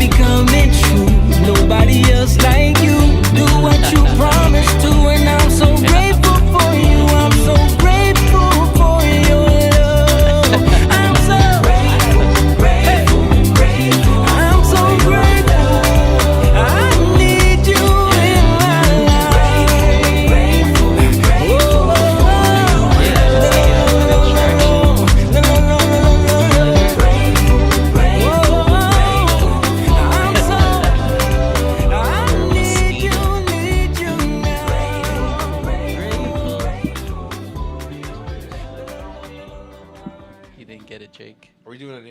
be coming true. Nobody else like you. Do what you promised to, and I'm so grateful for you. I'm so grateful for your love. I'm so grateful, grateful, grateful. I'm so grateful. I need you in my life. Grateful, grateful, He didn't get it, Jake. Are we doing an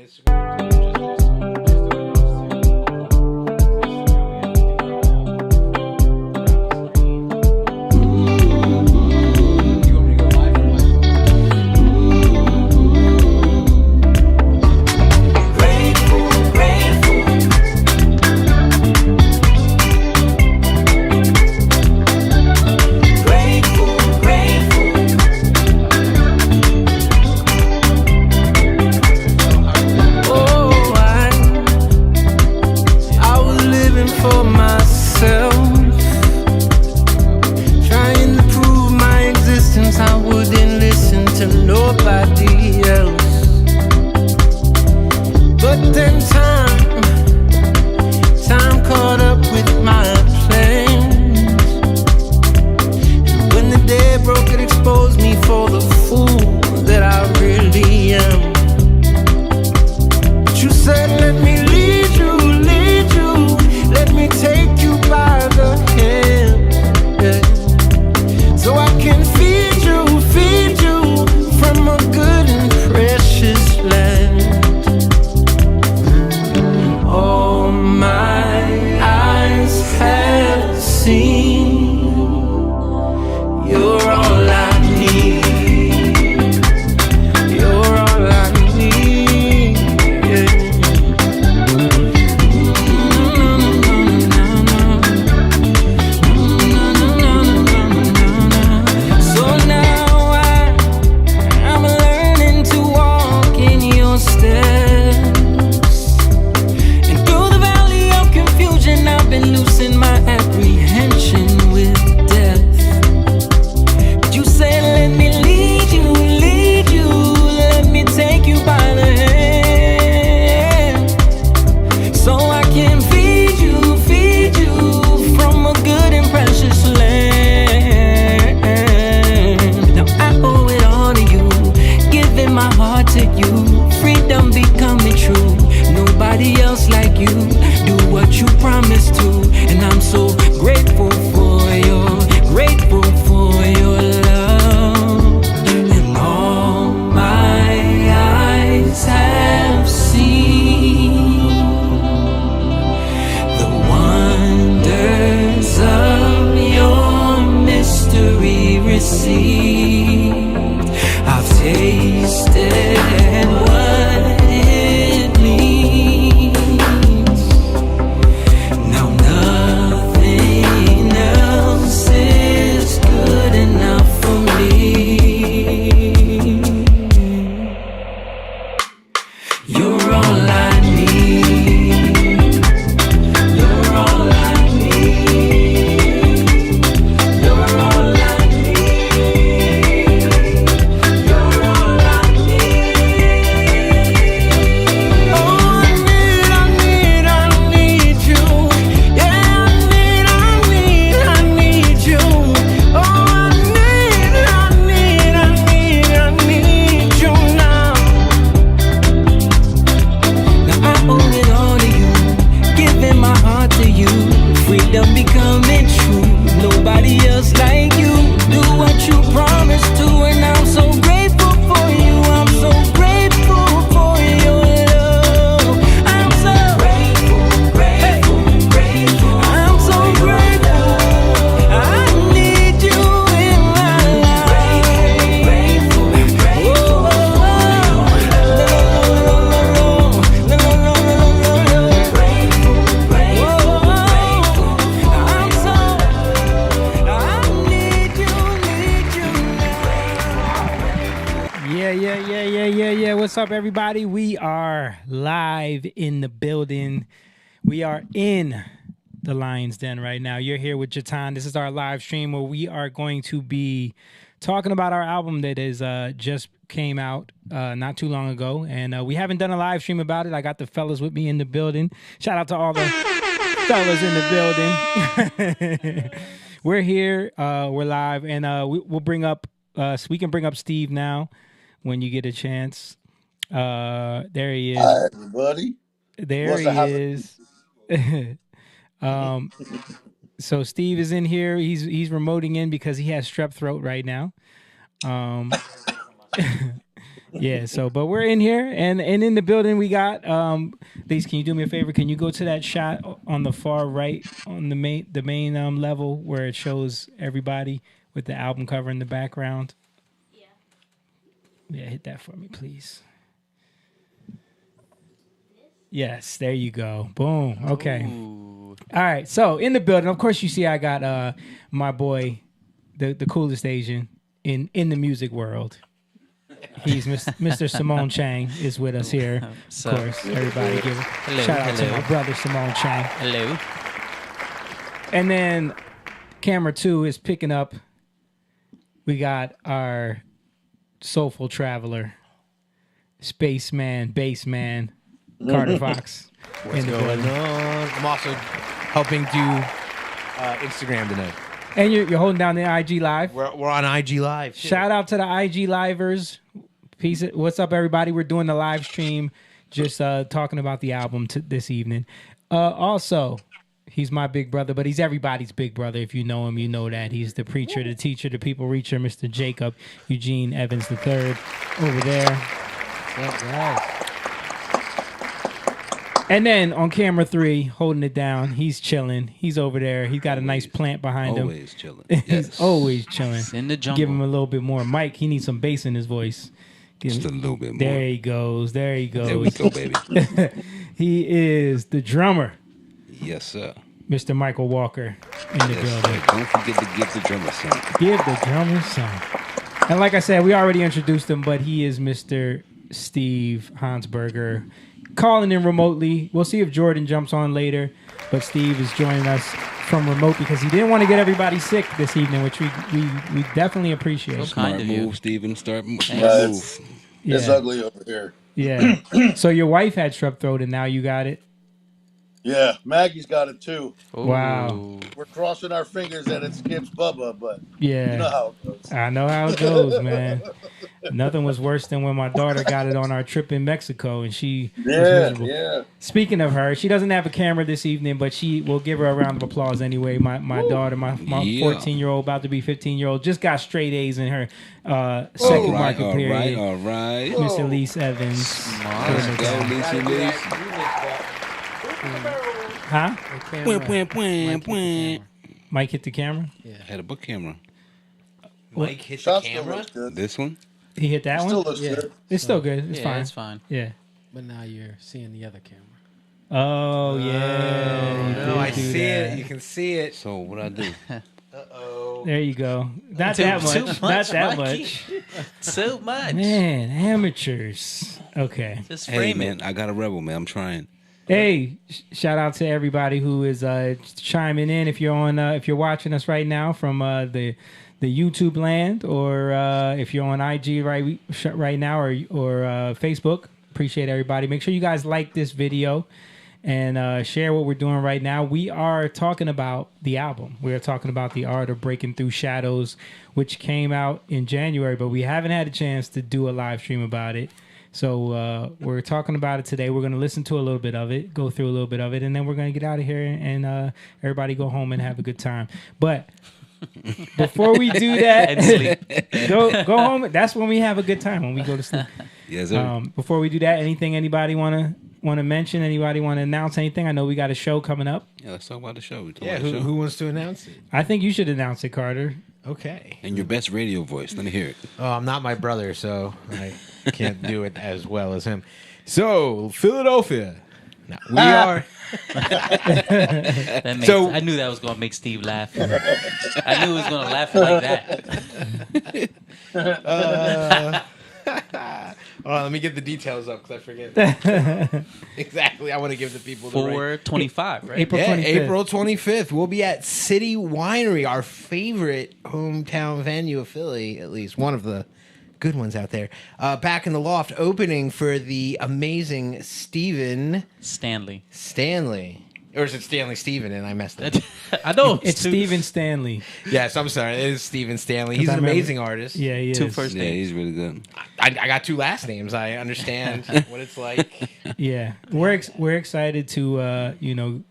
for myself, trying to prove my existence. I wouldn't listen to nobody else. But then time caught up with my plans. And when the day broke, it exposed me for the fool that I really am. But you said, let me lead you, lead you. Let me take you by the hand, yeah. So I can feed you from a good and precious land. All my eyes have seen, you're all I need. You're all I need, yeah. Losing my apprehension with death. But you said, let me lead you, let me take you by the hand. So I can feed you from a good and precious land. Now I owe it all to you, giving my heart to you. Freedom becoming true. Nobody else like you. Do what you promised to, and I'm so grateful for your love. And all my eyes have seen the wonders of your mystery received. I've tasted what it means. Now nothing else is good enough for me. You're all I need. You're all I need. You're all I need. You're all I need. Oh, I need you. Yeah, I need you. Oh, I need you now. Now I owe it all to you, giving my heart to you. Freedom becoming true. Nobody else like you. Do what you promised to, and I'm so grateful for you. I'm so grateful for your love. I'm so grateful, grateful, grateful. I'm so grateful. I need you in my life. Grateful, grateful, I'm so, I need you Yeah. What's up, everybody? We are live in the building We are in the Lion's Den right now. You're here with Jatan. This is our live stream where we are going to be talking about our album that is just came out not too long ago. And we haven't done a live stream about it. I got the fellas with me in the building. Shout out to all the fellas in the building. We're here. We're live. And we'll bring up, we can bring up Steve now when you get a chance. There he is. Hi, everybody. There he is. So Steve is in here. He's remoting in because he has strep throat right now. Yeah. So, but we're in here and in the building we got. Please, can you do me a favor? Can you go to that shot on the far right on the main level where it shows everybody with the album cover in the background? Yeah, hit that for me, please. Yes, there you go. Boom. Okay. Ooh. All right. So in the building, of course, you see I got my boy, the coolest Asian in the music world. He's Mr. Simone Chang is with us here. Of course, everybody give a shout out to my brother Simone Chang. Hello. And then camera 2 is picking up. We got our soulful traveler, spaceman, bassman, Carter Fox. What's going on? I'm also helping do Instagram tonight. And you're holding down the IG Live. We're on IG Live. Too. Shout out to the IG Livers. Peace. What's up, everybody? We're doing the live stream, just talking about the album this evening. Also, he's my big brother, but he's everybody's big brother. If you know him, you know that. He's the preacher, the teacher, the people reacher, Mr. Jacob Eugene Evans III over there. What's up, guys? And then on camera 3, holding it down, he's chilling. He's over there. He's got a nice plant behind him. Always chilling. He's Yes. always chilling. It's in the jungle. Give him a little bit more. Mike, he needs some bass in his voice. Just a little bit more. There he goes. There he goes. There we go, baby. He is the drummer, Yes, sir. Mr. Michael Walker, in the Yes, building. sir. Don't forget to give the drummer some. Give the drummer some. And like I said, we already introduced him, but he is Mr. Steve Hansberger, calling in remotely. We'll see if Jordan jumps on later, but Steve is joining us from remote because he didn't want to get everybody sick this evening, which we definitely appreciate. So kind Smart of you. move, Steven. Smart It's move. it's Yeah. ugly over here. Yeah. So your wife had strep throat and now you got it? Yeah, Maggie's got it too. Wow. Ooh. We're crossing our fingers that it skips Bubba, but Yeah. you know how it goes. I know how it goes, man. Nothing was worse than when my daughter got it on our trip in Mexico, and she was Yeah, miserable. yeah. Speaking of her, she doesn't have a camera this evening, but she will give her a round of applause anyway. My daughter, my Yeah. 14-year-old, about to be 15-year-old, just got straight A's in her second market all period. right. Miss Elise Evans. Let's go, Lisa Lee. Huh? Camera. Mike hit the camera? Had a book camera. Mike hit the Shot still camera, looks good. This one? He hit that Still one? looks Yeah. good. It's still good. It's Yeah, fine. it's fine. Yeah. But now you're seeing the other camera. Oh, yeah. no, You I did do see that. it. You can see it. So what I do? Uh-oh. There you go. Not Too- that too much. much, Not that Mikey. much. So much. Man, amateurs. Okay. Just Hey, frame man, it. I got a rebel, man. I'm trying. Hey, shout out to everybody who is chiming in. If you're on, if you're watching us right now from the YouTube land, or if you're on IG right now, or Facebook, appreciate everybody. Make sure you guys like this video and share what we're doing right now. We are talking about the album. We are talking about The Art of Breaking Through Shadows, which came out in January, but we haven't had a chance to do a live stream about it. So we're talking about it today. We're going to listen to a little bit of it, go through a little bit of it, and then we're going to get out of here and everybody go home and have a good time. But before we do that, And sleep. go home. That's when we have a good time, when we go to sleep. Yes, sir. Before we do that, anything anybody want to mention? Anybody want to announce anything? I know we got a show coming up. Yeah, let's talk about the show. We talk Yeah, about the show. who wants to announce it? I think you should announce it, Carter. Okay. And your best radio voice. Let me hear it. Oh, I'm not my brother, so I can't do it as well as him. So, Philadelphia. Now, we are. That makes, So- I knew that was gonna make Steve laugh. I knew he was gonna laugh like that. let me get the details up because I forget. Exactly. I want to give the people the right. 4/25, right? April Yeah, 25th. April 25th. We'll be at City Winery, our favorite hometown venue of Philly, at least one of the good ones out there. Back in the loft, opening for the amazing Steven Stanley. Stanley. Or is it Stanley Steven? And I messed up. I know. It's Steven Stanley. Yes, I'm sorry. It is Steven Stanley. He's I an remember- amazing artist. Yeah, he is. Two first Yeah, names. he's really good. I got two last names. I understand what it's like. Yeah, we're excited to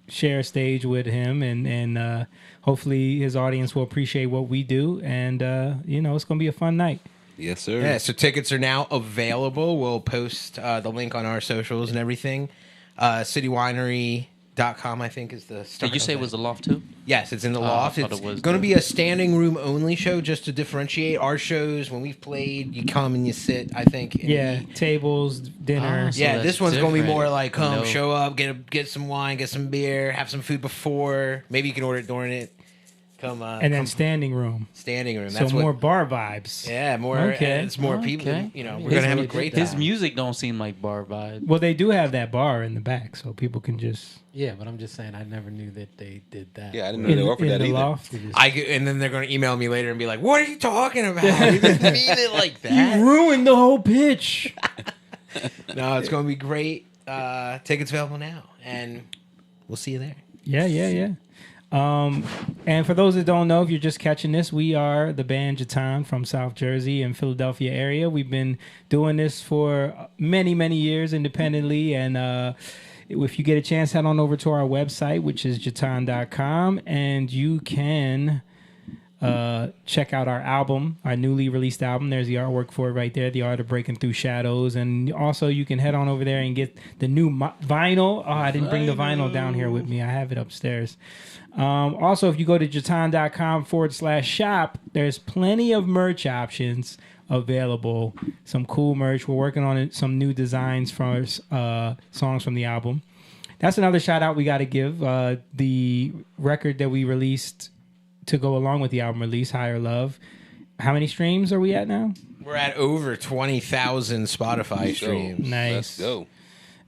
share a stage with him, and hopefully his audience will appreciate what we do, and it's gonna be a fun night. Yes, sir. Yeah, so tickets are now available. We'll post the link on our socials and everything. Citywinery.com, I think, is the start. Did you say it was the loft too? Yes, it's in the I loft. thought It's it was going to the- be a standing room only show just to differentiate our shows. When we've played, you come and you sit, I think. And Yeah, eat. tables, dinner. Ah, so Yeah, that's this one's going to be more different. like come, No. show up, get some wine, get some beer, have some food before. Maybe you can order it during it. Come and then come standing room. standing room. So That's more what. bar vibes. Yeah, more. Okay. It's more people. Okay. You know, we're His gonna have a mu- great His time. music don't seem like bar vibe. Well, they do have that bar in the back, so people can just Yeah, but I'm just saying I never knew that they did that. Yeah, I didn't know they offered in that the either. loft. And then they're going to email me later and be like, "What are you talking about? You didn't mean it like that." You ruined the whole pitch. No, it's going to be great. Tickets available now, and we'll see you there. Yeah. And for those that don't know, if you're just catching this, we are the band Jatan from South Jersey and Philadelphia area. We've been doing this for many, many years independently. And if you get a chance, head on over to our website, which is jatan.com, and you can check out our album, our newly released album. There's the artwork for it right there, The Art of Breaking Through Shadows. And also you can head on over there and get the new vinyl. Oh, I didn't bring the vinyl down here with me. I have it upstairs. Also, if you go to jatan.com/shop, there's plenty of merch options available. Some cool merch. We're working on it, some new designs for songs from the album. That's another shout out we got to give. The record that we released to go along with the album release, Higher Love. How many streams are we at now? We're at over 20,000 Spotify streams. Nice. Let's go.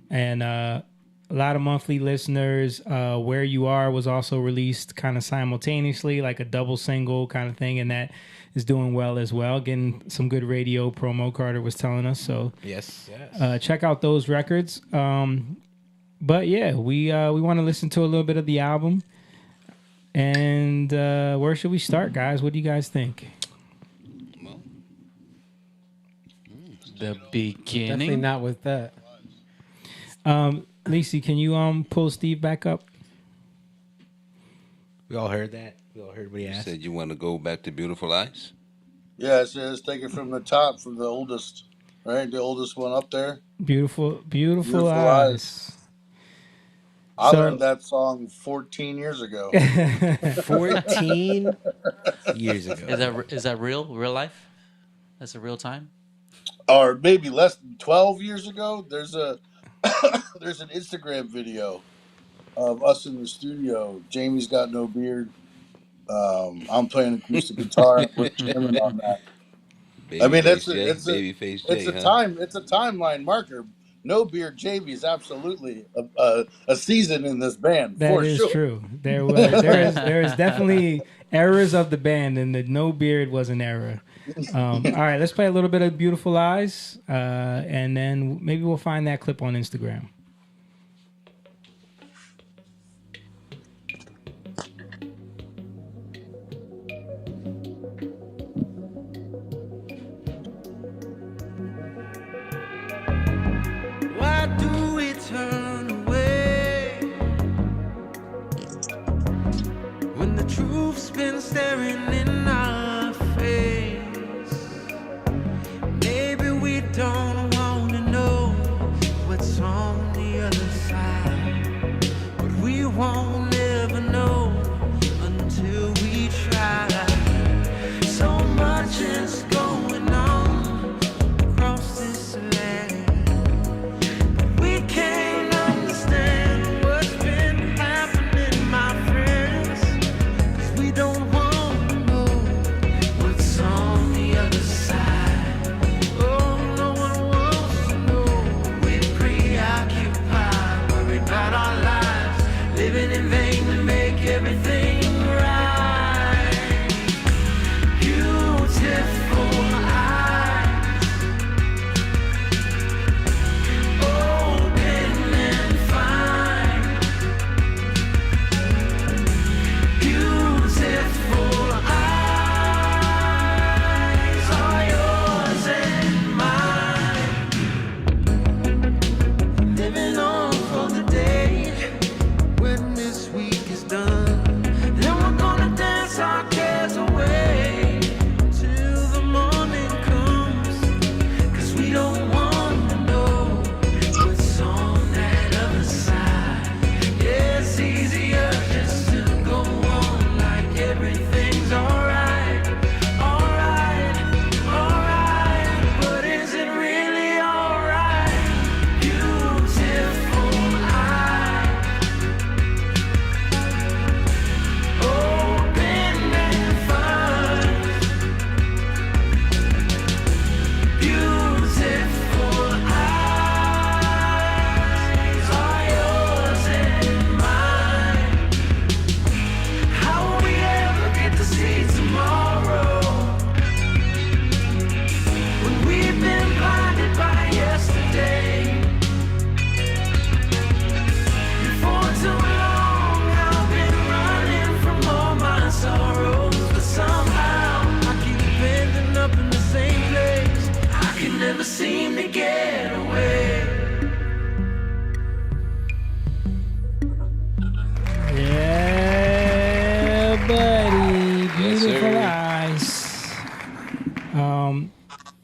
And a lot of monthly listeners. Where You Are was also released kind of simultaneously, like a double single kind of thing, and that is doing well as well. Getting some good radio promo, Carter was telling us. So Yes. check out those records. But yeah, we want to listen to a little bit of the album. And where should we start, guys? What do you guys think? The Definitely beginning. not with that. Lacey, can you pull Steve back up? We all heard that. We all heard what he You asked. said you want to go back to Beautiful Eyes? Yeah, it says take it from the top, from the oldest, right? The oldest one up there. Beautiful Beautiful eyes. I So- learned that song 14 years ago. 14 years ago. Is that real life? That's a real time. Or maybe less than 12 years ago. There's a there's an Instagram video of us in the studio. Jamie's got no beard. I'm playing acoustic guitar with Cameron on that. I mean, it's a timeline marker. No Beard Jamie is absolutely a season in this band. That for is sure. true. There is definitely errors of the band, and the no beard was an error. All right, let's play a little bit of Beautiful Eyes, and then maybe we'll find that clip on Instagram. Why do we turn away when the truth's been staring in our face? Maybe we don't want to know what's on the other side, but we won't ever know until we try. So much is going on across this land. We can't understand what's been happening, my friends, 'cause we don't want to know what's on the other side. Oh, no one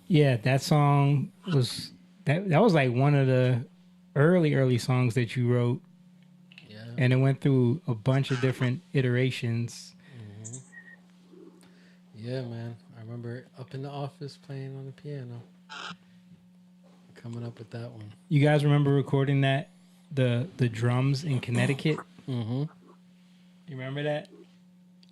Yeah, that song was that was like one of the early songs that you wrote, Yeah. and it went through a bunch of different iterations. Yeah, man. I remember up in the office playing on the piano. Coming up with that one. You guys remember recording that the drums in Connecticut? Mm-hmm. You remember that?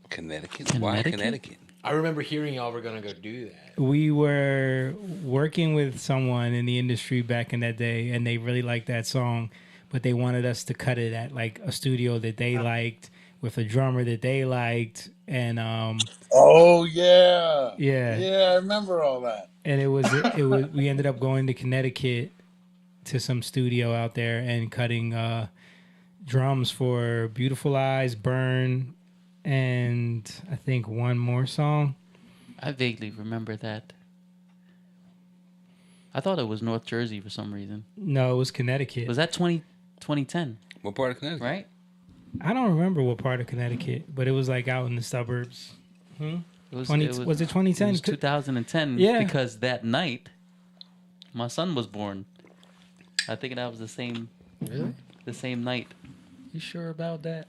Connecticut? Why Connecticut? Connecticut? I remember hearing y'all were gonna go do that. We were working with someone in the industry back in that day, and they really liked that song, but they wanted us to cut it at like a studio that they liked with a drummer that they liked, and Oh yeah. yeah, Yeah, I remember all that. and it was we ended up going to Connecticut to some studio out there and cutting drums for Beautiful Eyes, Burn, and I think one more song. I vaguely remember that. I thought it was North Jersey for some reason. No, it was Connecticut. Was that 2010, What part of Connecticut? right? I don't remember what part of Connecticut, but it was like out in the suburbs. It was, 20, it was it 2010? It was 2010 Yeah. because that night my son was born. I think that was the same night. You sure about that?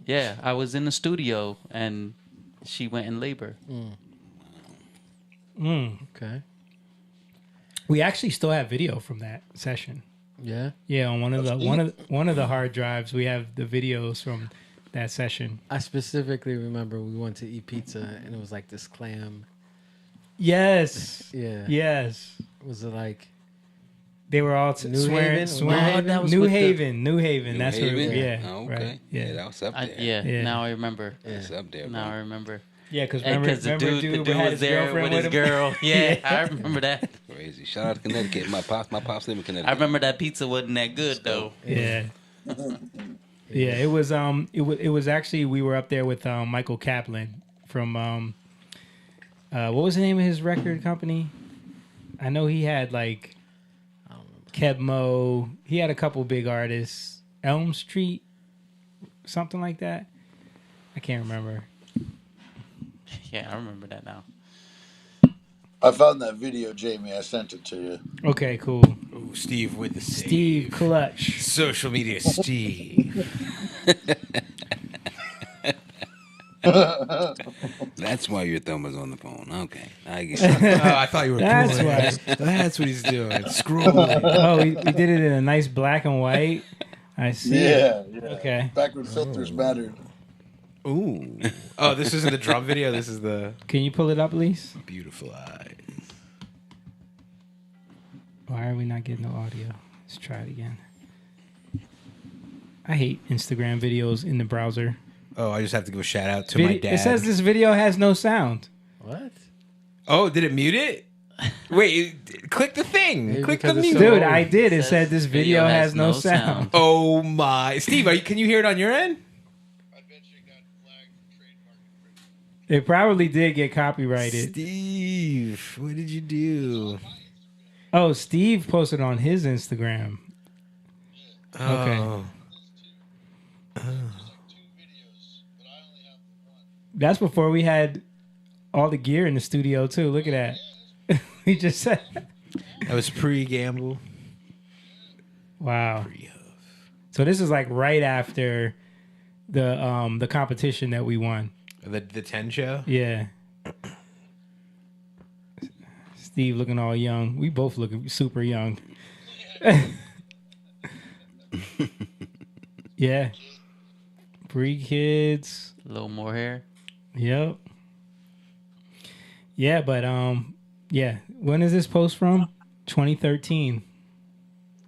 Yeah, I was in the studio and she went in labor. Okay. We actually still have video from that session. Yeah. Yeah, on one of the hard drives, we have the videos from that session. I specifically remember we went to eat pizza and it was like this clam. Yes. Yeah. Yes. Was it like They were all New swearing. Haven? swearing Oh, that was New with the- Haven. New Haven. That's where. Haven? Yeah. Oh, okay. Right. Yeah. that was up there. Yeah, Yeah. now I remember. That's up there, bro. Now I remember. Yeah, because And remember, the dude had was his there girlfriend with his him? girl. Yeah, I remember that. Crazy. Shout out to Connecticut. My pops live in Connecticut. I remember that pizza wasn't that good though. Yeah. Yeah, it was it was actually we were up there with Michael Kaplan from what was the name of his record company? I know he had like Kebmo. He had a couple big artists. Elm Street, something like that. I can't remember. Yeah, I remember that now. I found that video, Jamie. I sent it to you. Okay, cool. Ooh, Steve with the Steve Clutch. Social media, Steve. That's why your thumb was on the phone. Okay, I get it. Oh, I thought you were. That's pulling. why. That's what he's doing. Scrolling. Oh, we did it in a nice black and white. I see. it. Yeah. Okay. Back when filters mattered. Ooh. Oh, this isn't the drum video. This is the Can you pull it up, Lise? beautiful eyes. Why are we not getting no audio? Let's try it again. I hate Instagram videos in the browser. Oh, I just have to give a shout out to my dad. It says this video has no sound. what? Oh, did it mute it? Wait, click the thing. Maybe Click the because it's mute. so- Dude, I did. It said this video has no sound. Oh my, Steve, can you hear it on your end? I bet you got flagged for trademark infringement. It probably did get copyrighted. Steve, what did you do? Oh, Steve posted on his Instagram. Okay. Oh. Two videos, but I only have the one. That's before we had all the gear in the studio too. Look at that. We just said, That was pre-gamble. wow. So this is like right after the competition that we won. The 10 show? Yeah. Steve looking all young. We both looking super young. Yeah. Free kids. A little more hair. Yep. Yeah, but yeah. When is this post from? 2013.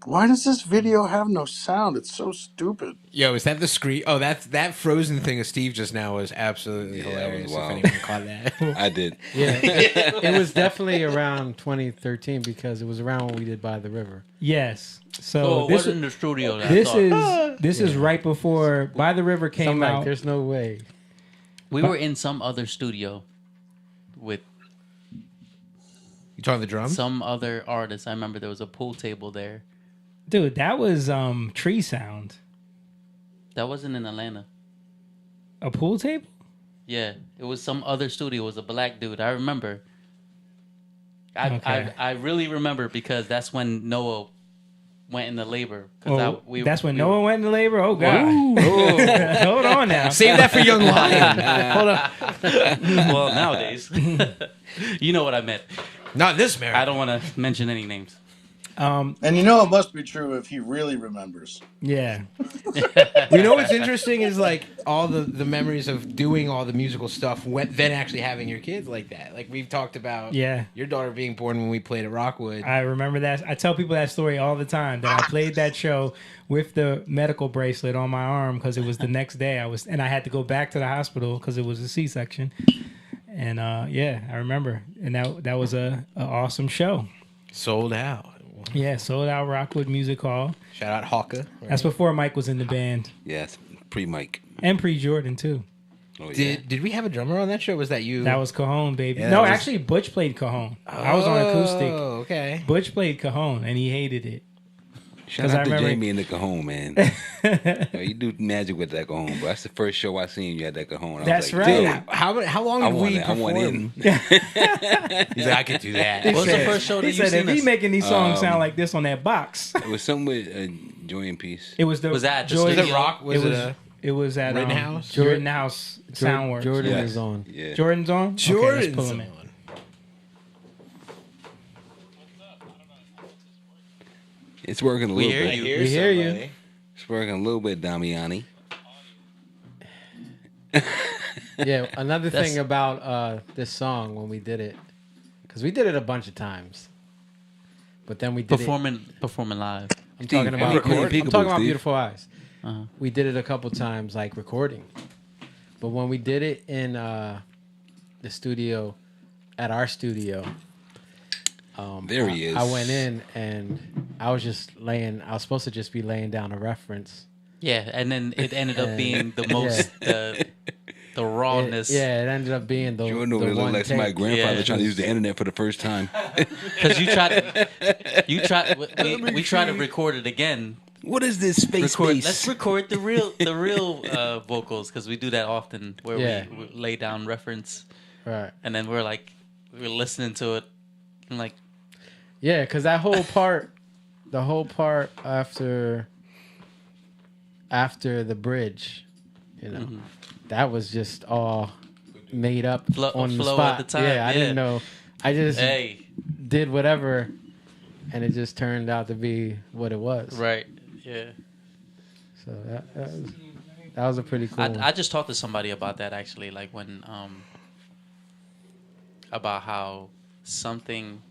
Why does this video have no sound? It's so stupid. Yo, is that the screen? Oh, that frozen thing of Steve just now was absolutely Yeah, that hilarious. was If wild. anyone caught that. I did. Yeah. It was definitely around 2013 because it was around when we did By the River. Yes. Oh, So it this wasn't in the studio. That this I thought. is this is right before By the River So I'm came like, out. there's no way. We were in some other studio with You talking the drum? some other artists. I remember there was a pool table there. Dude, that was Tree Sound. That wasn't in Atlanta. A pool table? Yeah, it was some other studio. It was a black dude. I remember. Okay. I really remember because that's when Noah went into labor. 'Cause Oh, that's when Noah went into labor. Oh God! Hold on now. Save that for Young Lion. Hold on. Well, nowadays, you know what I meant. Not this marriage. I don't want to mention any names. And you know it must be true if he really remembers. Yeah. You know what's interesting is like all the memories of doing all the musical stuff, then actually having your kids like that. Like we've talked about Yeah. your daughter being born when we played at Rockwood. I remember that. I tell people that story all the time that I played that show with the medical bracelet on my arm because it was the next day. I had to go back to the hospital because it was a C-section. And yeah, I remember. And that was a awesome show. Sold out. Yeah, sold out Rockwood Music Hall. Shout out Hawka. That's before Mike was in the band. Yes, pre-Mike. And pre-Jordan too. Oh, yeah. Did we have a drummer on that show? Was that you? That was Cajon, baby. Yeah, no, that was- actually Butch played Cajon. I was on acoustic. Oh, okay. Butch played Cajon and he hated it. Shout 'Cause I out to remember- Jamie and the Cajon, man. Yo, you do magic with that Cajon, bro. That's the first show I seen you had that Cajon. I was That's like, right. dude, How long I did want we it. I want perform? in. He's like, I could do that. What was the first show that He you said, seen if he us? making these songs sound like this on that box. It was something with Joy and Peace. It was the Was that the Joy- Was it studio? Rock? Was it it, was a it was at Rittenhouse? Rittenhouse Soundworks. Jordan Yes. is on. Yeah. Jordan's on. Okay, let's Jordan's pull him in. on? It's working a We little hear bit. you. We hear you. It's working a little bit, Damiani. Yeah, another That's- thing about this song when we did it, because we did it a bunch of times, but then we did Performing live. I'm talking about. recording I'm Peekaboo, talking about Steve. Beautiful Eyes. Uh-huh. We did it a couple times, like recording, but when we did it in the studio, at our studio, There he is. I went in and I was supposed to just be laying down a reference. Yeah, and then it ended up being the most the rawness. It ended up being the Jordan over the there one looked like my take. grandfather Yeah. trying to use the internet for the first time. Because we tried to record it again. What is this space Let's base? record the real vocals because we do that often where Yeah. we lay down reference Right. and then we're listening to it and like Yeah, because that whole part, the whole part after the bridge, that was just all made up on the flow spot. at the time, Yeah, I yeah. didn't know. I just hey, did whatever, and it just turned out to be what it was. right, yeah. So that was a pretty cool one. I just talked to somebody about that actually, like when about how something,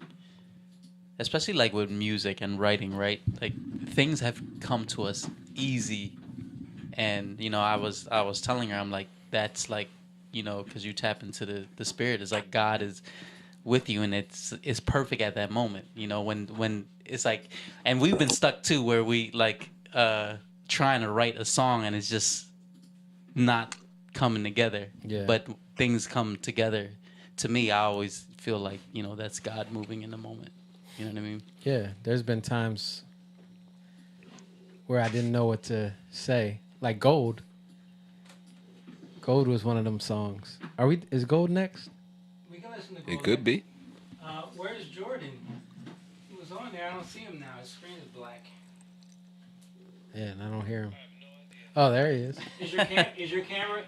especially like with music and writing, right? Like things have come to us easy, and I was telling her, I'm like, that's like, because you tap into the spirit. It's like God is with you, and it's perfect at that moment. When it's like, and we've been stuck too, where we like trying to write a song and it's just not coming together. Yeah. But things come together. To me, I always feel like, that's God moving in the moment. You know what I mean? Yeah, there's been times where I didn't know what to say. Like Gold. Gold was one of them songs. Is Gold next? We can listen to It could be. Where's Jordan? He was on there. I don't see him now. His screen is black. Yeah, and I don't hear him. Oh, there he is. Is your camera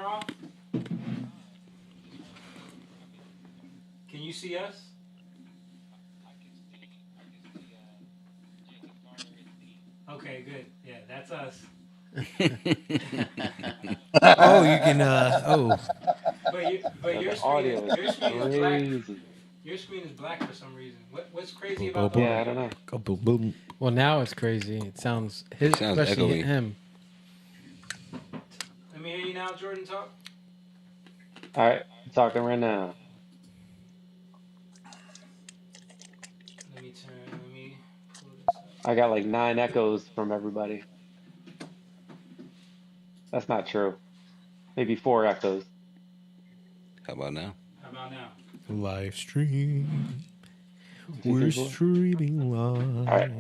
off? Can you see us? Okay, good. Yeah, that's us. Oh, you can. But your audio screen is black. crazy. Your screen is black for some reason. What's crazy about that? Yeah, I don't know. Boom, boom. Well, now it's crazy. It sounds Sounds especially echoey. him. Let me hear you now, Jordan. Talk. All right, I'm talking right now. Let me pull this up. I got like 9 echoes from everybody. That's not true. Maybe 4 echoes. How about now? How about now? Live stream. 2, We're 3, 4. streaming live. All right.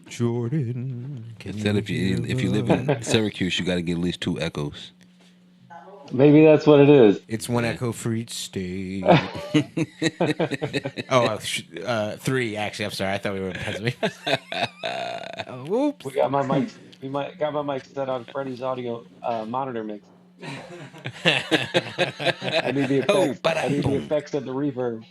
Jordan. It said if you live in Syracuse, you got to get at least 2 echoes. Maybe that's what it is. It's one echo for each state. Three actually. I'm sorry. I thought we were in Pennsylvania. Whoops. We got my mic. We might got my mic set on Freddie's audio monitor mix. I need the Oh, effects. I need the ba-da-boom. effects of the reverb.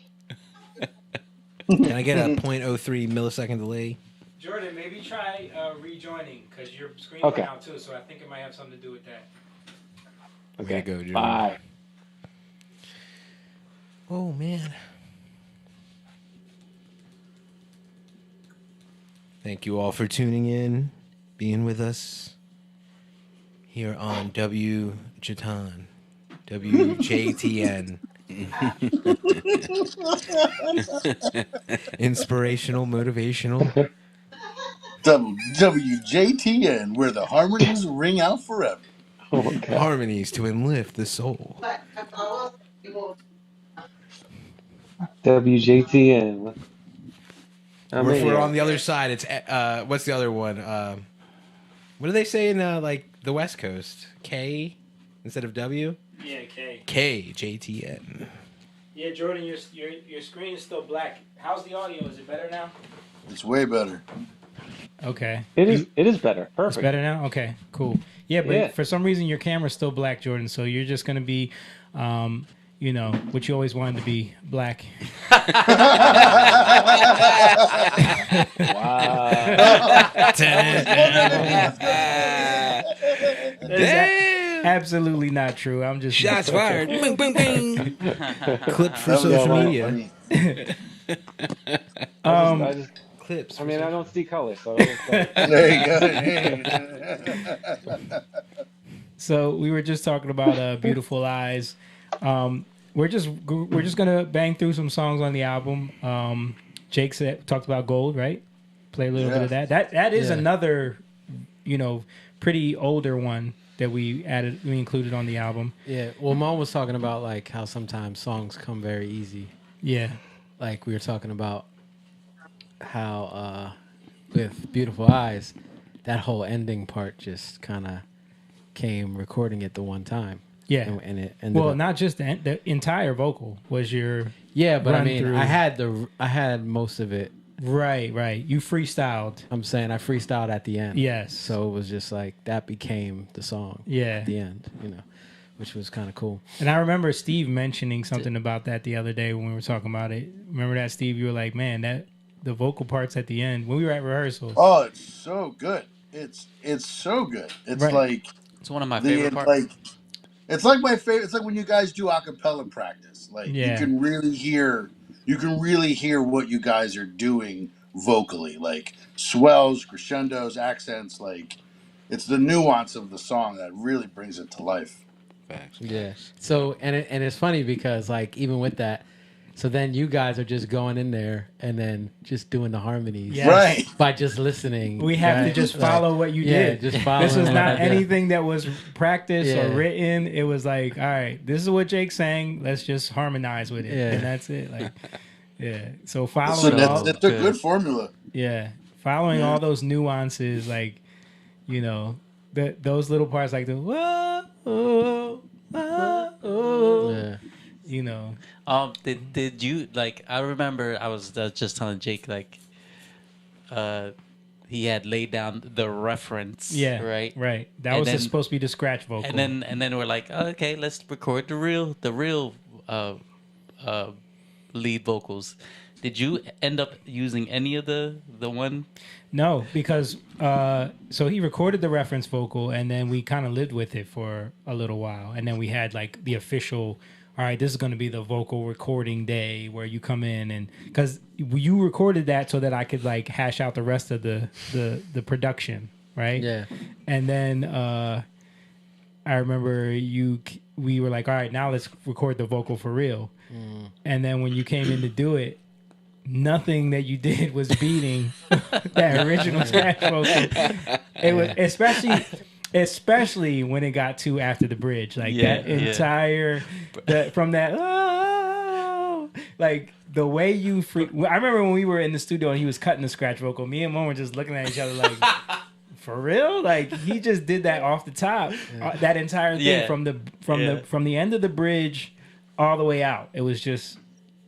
Can I get a 0.03 millisecond delay? Jordan, maybe try rejoining because your screen Okay. went out too. So I think it might have something to do with that. Way to go, Jordan. Bye. Oh man. Thank you all for tuning in, being with us here on WJTN. WJTN. Inspirational, motivational. WJTN, where the harmonies ring out forever. Oh my God. Harmonies to enlift the soul. WJTN. I'm in We're here. on the other side. It's what's the other one? What do they say in like the West Coast? K instead of W? Yeah, okay. K JTN. Yeah, Jordan, your screen is still black. How's the audio? Is it better now? It's way better. Okay. It is better. It's Perfect. better now? Okay, cool. Yeah, but Yeah. for some reason your camera's still black, Jordan, so you're just going to be, you know, what you always wanted to be, black. Wow. Damn. Absolutely not true. I'm just... Shots fired. Bing, bing, bing. Clips for That was social so media. funny. I just, Clips. I mean, I don't see color, so it's There you go. So we were just talking about Beautiful Eyes. We're just gonna bang through some songs on the album. Jake talked about Gold, right? Play a little bit of that. That is Yeah. another, you know, pretty older one that we included on the album. Yeah. Well, Mom was talking about like how sometimes songs come very easy. Yeah. Like we were talking about how with Beautiful Eyes, that whole ending part just kind of came recording it the one time. Yeah. And it ended Well, up, not just the entire vocal was your yeah, but I run mean, through. I had most of it. right. You freestyled. I'm saying I freestyled at the end. Yes. So it was just like that became the song. Yeah. At the end, you know, which was kind of cool. And I remember Steve mentioning something about that the other day when we were talking about it. Remember that, Steve? You were like, man, that the vocal parts at the end when we were at rehearsals. Oh, it's so good. It's so good. It's Right. like It's one of my favorite parts. like it's like my favorite. It's like when you guys do a cappella practice. Like Yeah. you can really hear what you guys are doing vocally. Like swells, crescendos, accents. Like it's the nuance of the song that really brings it to life. Facts. Yeah. So and it's funny because like even with that, so then you guys are just going in there and then just doing the harmonies. Yes. Right. By just listening. We have to right? just Like, follow what you yeah, did. just follow. This was what not I did. anything that was practiced Yeah. or written. It was like, all right, this is what Jake sang. Let's just harmonize with it, Yeah. and that's it. Like, yeah. So So following all, that's a good formula. yeah, following all those nuances, like, you know, those little parts, like the whoa, oh, oh, Yeah. you know, Did you like? I remember I was just telling Jake like, he had laid down the reference. yeah, Right. That And was then- supposed to be the scratch vocal, And then we're like, oh, okay, let's record the real lead vocals. Did you end up using any of the one? No, because so he recorded the reference vocal, and then we kind of lived with it for a little while, and then we had like the official. All right, this is going to be the vocal recording day where you come in, and because you recorded that so that I could like hash out the rest of the production, right? Yeah. And then I remember we were like, all right, now let's record the vocal for real. And then when you came in to do it, nothing that you did was beating that original scratch vocal. It was especially when it got to After the Bridge, like Yeah, that yeah. entire from that oh, like the way you I remember when we were in the studio and he was cutting the scratch vocal, me and Mom were just looking at each other like for real? Like he just did that off the top. That entire thing Yeah. from the Yeah. from the end of the bridge all the way out. It was just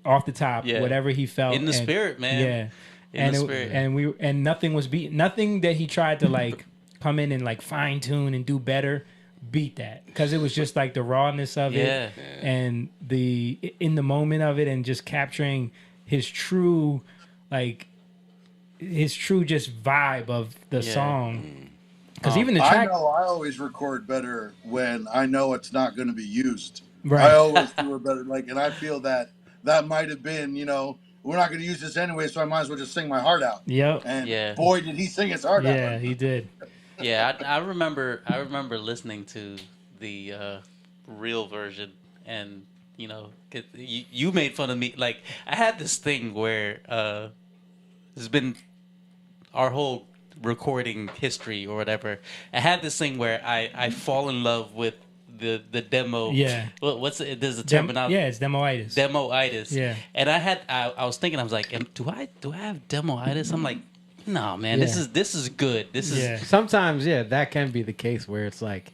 off the top. Yeah. Whatever he felt In the spirit, man. Yeah. In the spirit. And nothing was beat. Nothing that he tried to like come in and like fine tune and do better beat that, because it was just like the rawness of Yeah. it and the in the moment of it, and just capturing his true just vibe of the Yeah. song. Because even the I track, know I always record better when I know it's not going to be used. Right. I always do it better. Like, and I feel that might have been, we're not going to use this anyway, so I might as well just sing my heart out. Yep. And Yeah. boy, did he sing his heart out. Yeah, he did. Yeah, I remember listening to the real version, and you made fun of me. Like, I had this thing where it's been our whole recording history or whatever. I had this thing where I fall in love with the demo. Yeah. What's it? There's a terminology. Yeah, it's demoitis. Demoitis. Yeah. And I was thinking, I was like, do I have demoitis? I'm like, no, man, Yeah. this is good. This is Yeah. Sometimes, yeah, that can be the case where it's like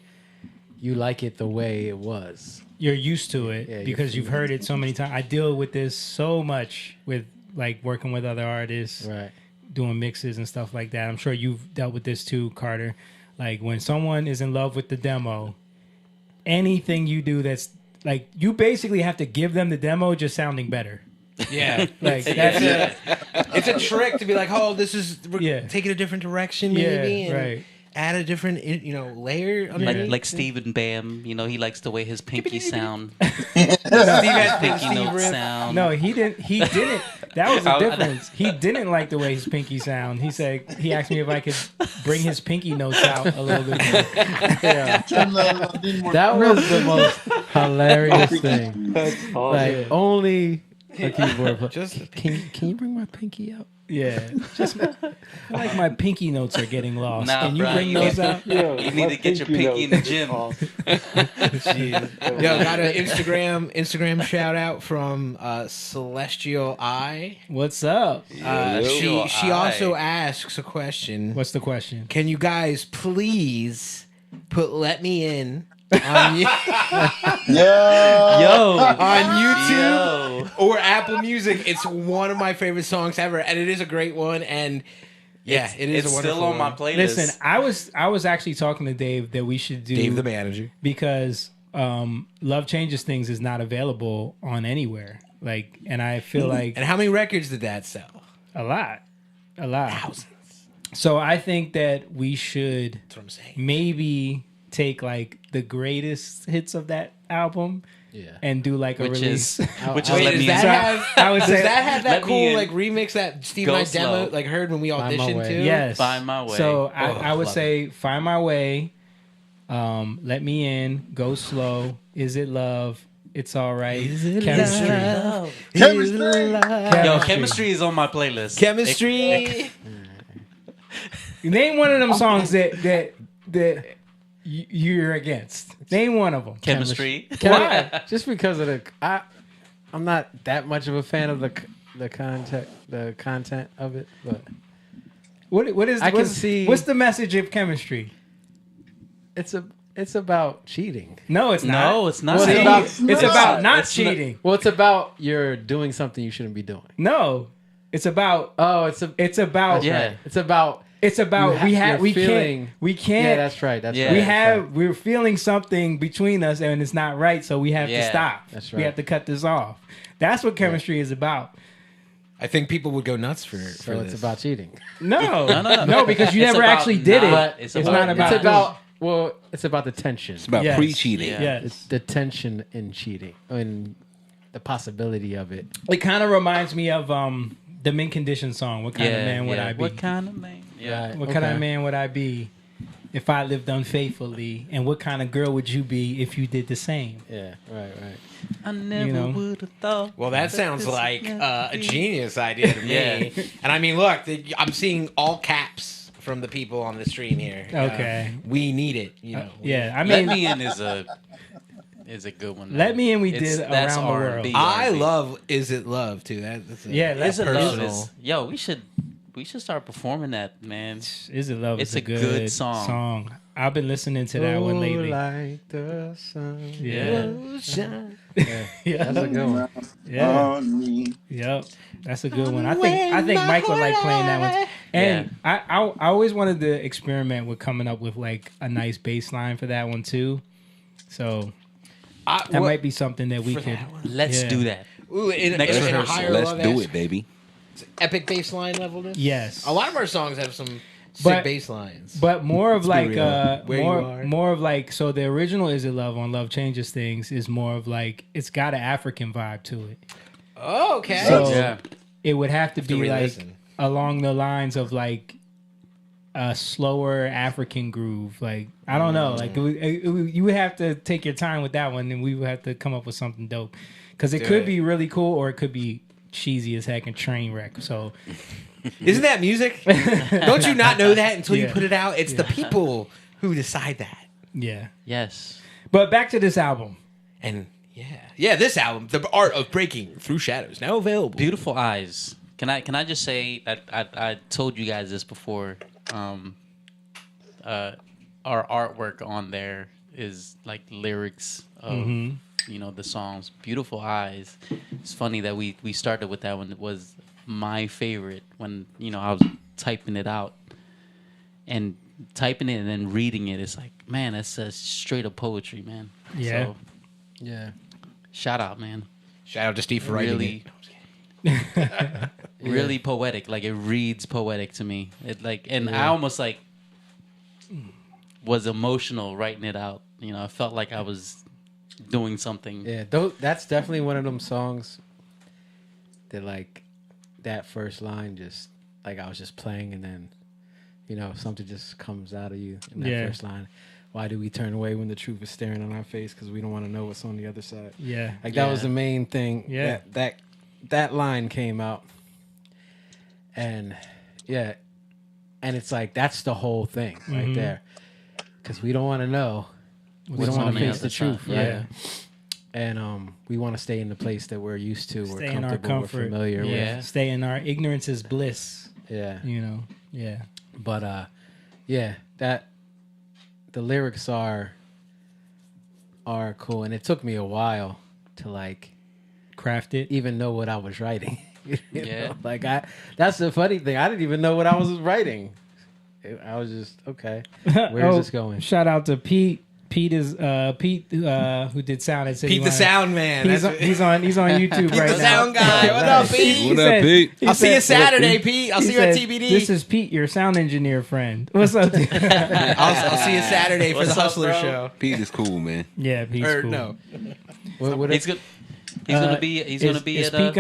you like it the way it was. You're used to it Yeah, you're because you've heard it so many times. I deal with this so much with like working with other artists, Right. doing mixes and stuff like that. I'm sure you've dealt with this too, Carter. Like when someone is in love with the demo, anything you do that's like, you basically have to give them the demo just sounding better. Yeah. Like that's it. It's a trick to be like, oh, we're Yeah. taking a different direction, Yeah, maybe, and right. add a different, layer underneath. like Stephen Bam. He likes the way his pinky sound. Steve has Pinky Steve note riff. sound. No, he didn't. That was the I- difference. He didn't like the way his pinky sound. He asked me if I could bring his pinky notes out a little bit more. Yeah. That That was the most hilarious thing. That's awesome. Like only a keyboard player. Just- Can you bring my pinky out? Yeah, just I feel like my pinky notes are getting lost. Nah, Can you bro, bring you those need- out? Yeah, You need my to get your pinky pinky in the note. gym. Awesome. Yo, got an Instagram shout out from Celestial Eye. What's up? She Celestial also Eye. asks a question. What's the question? Can you guys please put "Let Me In" on, Yeah. Yo, on YouTube yo. or Apple Music? It's one of my favorite songs ever, and it is a great one. And yeah, it is It's a wonderful still on my one. playlist. Listen, I was actually talking to Dave that we should do Dave the manager. because Love Changes Things is not available on anywhere. Like, and I feel like And how many records did that sell? a lot. Thousands. So I think that we should That's what I'm saying. maybe take like the greatest hits of that album Yeah. and do like a which release. is Wait, let does me that in. have? I would Does say that have that Let Me cool In. like remix that Steve Go and I demo Slow. like heard when we Find My auditioned Way. to? yes. Find My Way. So Oh, I would love say Find My Way, Let Me In, Go Slow, Is It Love, It's All Right, Chemistry. Chemistry. Yo, chemistry is on my playlist. Chemistry. Name one of them songs that you're against. Name one of them. Chemistry. Why? Just because of I'm not that much of a fan of the content of it, but What is? I can what's, see- What's the message of Chemistry? it's about cheating. No, it's not. No, it's not. Well, See, it's about not It's not- cheating. Well, it's about you're doing something you shouldn't be doing. No, it's about. Oh, it's about Yeah. right. It's about It's about You ha- we you're can't feeling- we can't. yeah. That's right. That's Yeah. right. we that's have right. we're feeling something between us and it's not right, so we have to Yeah. stop. That's We right. have to cut this off. That's what chemistry is about. I think people would go nuts for So it's this. about cheating. No, No, because you It's never about actually did not- it. it's It's, about- not about. It's about it's about the tension. It's about Yes. pre-cheating. Yeah. Yes. It's the tension in cheating and the possibility of it. It kind of reminds me of the Mint Condition song. What kind of man would I be? What kind of man? Yeah. Right. What kind of Okay. man would I be if I lived unfaithfully? And what kind of girl would you be if you did the same? Yeah. Right. I never know. would have thought. Well, that sounds like a genius idea to me. Yeah. And I mean, look, I'm seeing all caps from the people on the stream here. Okay. We need it. You know. Yeah, I Let mean, Me In is a good one. Let Me In we It's- did that's around the world. R&B, I R&B. love "Is It Love" too. That's Yeah, that's Is it love? personal. Yo, we should we should start performing that, man. Is It Love? It's Is a good song. I've been listening to that one lately. Like the sun. Yeah. Yeah, that's a good one. Yeah. On me. Yep, that's a good one. I think Mike would like playing that one. And I always wanted to experiment with coming up with like a nice bass line for that one too. So that might be something that we could. Let's Yeah. do that. Ooh, in Next a rehearsal. higher Let's love do esque it, baby. epic bass line level. Yes. A lot of our songs have some sick But- bass lines. But more of like real. Where you are. more of like, so the original Is It Love on Love Changes Things is more of like, it's got an African vibe to it. Oh, okay. So Yeah. it would have to be like re-listen. along the lines of like a slower African groove. Like, I don't know, like you would have to take your time with that one, and we would have to come up with something dope, because it could be really cool or it could be cheesy as heck and train wreck. So Isn't that music? Don't you not know that until you Yeah. put it out? It's the people who decide that. yeah. Yes. But back to this album. And yeah, this album, The Art of Breaking Through Shadows, now available. Beautiful Eyes. Can I just say that I told you guys this before. Our artwork on there is like lyrics of the songs. Beautiful Eyes. It's funny that we started with that one. It was my favorite when I was typing it out, and typing it and then reading it. It's like, man, that's straight up poetry, man. Yeah. So, Yeah. shout out, man. Shout out to Steve for writing Really. it. Really poetic. Like, it reads poetic to me. It like, and I almost like was emotional writing it out. I felt like I was doing something. Yeah, that's definitely one of them songs that, like, that first line just, like, I was just playing and then, something just comes out of you in that Yeah. first line. Why do we turn away when the truth is staring on our face? Because we don't want to know what's on the other side. Yeah. Like, that was Yeah. the main thing. Yeah. That line came out. And, yeah. And it's like, that's the whole thing right there. Because we don't want to know. We What's don't want on to the face other the truth, side. right? Yeah. And we want to stay in the place that we're used to, we're Stay in our comfortable, we're comfort. familiar Yeah. with. Stay in our ignorance is bliss. Yeah. Yeah. But yeah, that the lyrics are cool, and it took me a while to like Craft it. even know what I was writing. You Yeah. know? Like that's the funny thing. I didn't even know what I was writing. I was just okay. Where's this going? Shout out to Pete. Pete is Pete who did sound at City Pete the Line. Sound Man. He's on YouTube Pete right the now. Sound Guy. What up, Pete? He What up, said- Pete? he I'll see you said- Saturday, Pete. I'll he see you at said, TBD. This is Pete, your sound engineer friend. What's up, dude? I'll see you Saturday for What's the up, Hustler bro? show. Pete is cool, man. Yeah, Pete's Or cool. no. What He's good. He's gonna be. He's gonna be is at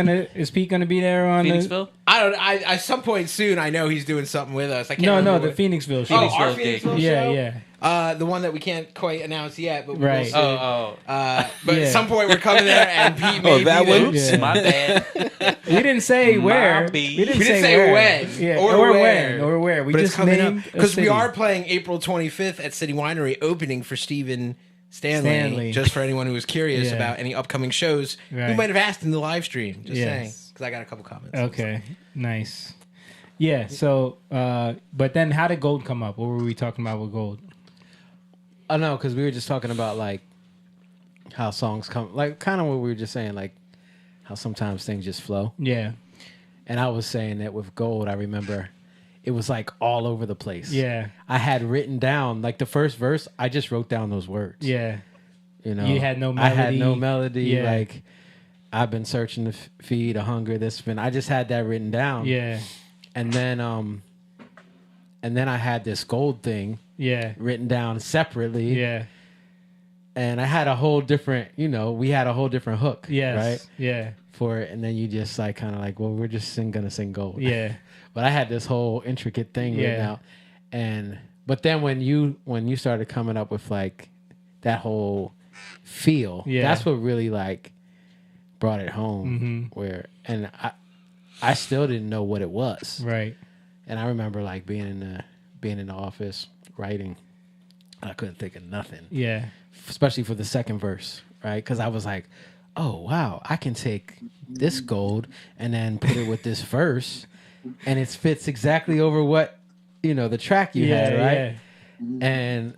Pete gonna be there on Phoenixville. I don't. I some point soon. I know he's doing something with us. I can't No, remember the Phoenixville show. Oh, our Phoenixville gig. Phoenixville yeah, show. yeah. The one that we can't quite announce yet, but we Right. will soon. Oh, But Yeah. at some point we're coming there, and Pete may be that there. one? Yeah. my bad. We didn't say where. B. We didn't We didn't say where. when, Yeah, or or where. when, or where. We But it's just coming up named because we city. are playing April 25th at City Winery, opening for Stephen Stanley. Just for anyone who was curious Yeah. about any upcoming shows, we Right. might have asked in the live stream. Just Yes. saying, because I got a couple comments. Okay, nice. Yeah. So, but then how did Gold come up? What were we talking about with Gold? Oh no, because we were just talking about like how songs come, like kind of what we were just saying, like how sometimes things just flow. Yeah. And I was saying that with Gold, I remember it was like all over the place. Yeah. I had written down like the first verse. I just wrote down those words. Yeah. You know, You had no I had no melody. melody. Yeah. Like I've been searching to feed a hunger that's been. I just had that written down. Yeah. And then I had this Gold thing Yeah. written down separately. Yeah. And I had a whole different, we had a whole different hook. Yes. Right. Yeah. For it, and then you just like kind of like, well, we're just gonna sing Gold. Yeah. But I had this whole intricate thing written Yeah. out, but then when you started coming up with like that whole feel, Yeah. that's what really like brought it home. And I still didn't know what it was, Right. and I remember like being in the office writing, and I couldn't think of nothing, Yeah. especially for the second verse, right? Because I was like, oh wow, I can take this Gold and then put it with this verse. and it fits exactly over what the track you had, right? And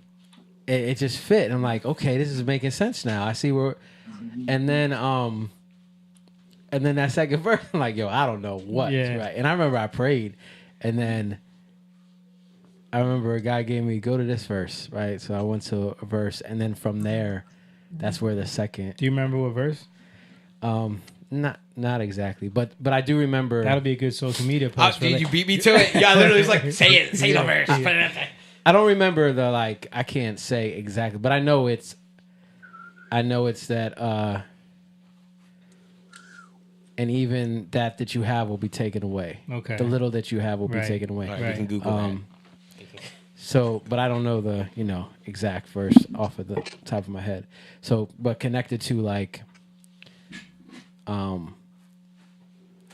it just fit. I'm like, okay, this is making sense now. I see where, and then that second verse, I'm like, yo, I don't know what's right. And I remember I prayed, and then I remember a guy gave me, go to this verse, right? So I went to a verse, and then from there, that's where the second. Do you remember what verse? Not exactly, but I do remember. That'll be a good social media post. Dude, you beat me to it. Yeah, I literally was like, say the verse. Put it up there. I don't remember I can't say exactly, but I know it's that and even that you have will be taken away. Okay. The little that you have will be taken away. Right. You can Google that. So, but I don't know the, exact verse off of the top of my head. So, but connected to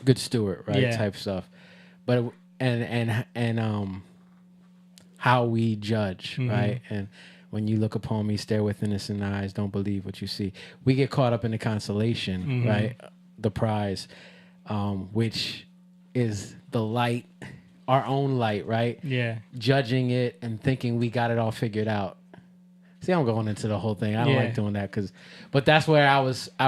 Good Steward, right? Yeah. Type stuff. But and how we judge, right? And when you look upon me, stare with innocent eyes, don't believe what you see. We get caught up in the consolation, right? The prize, which is the light, our own light, right? Yeah. Judging it and thinking we got it all figured out. See, I'm going into the whole thing. I don't like doing that but that's where I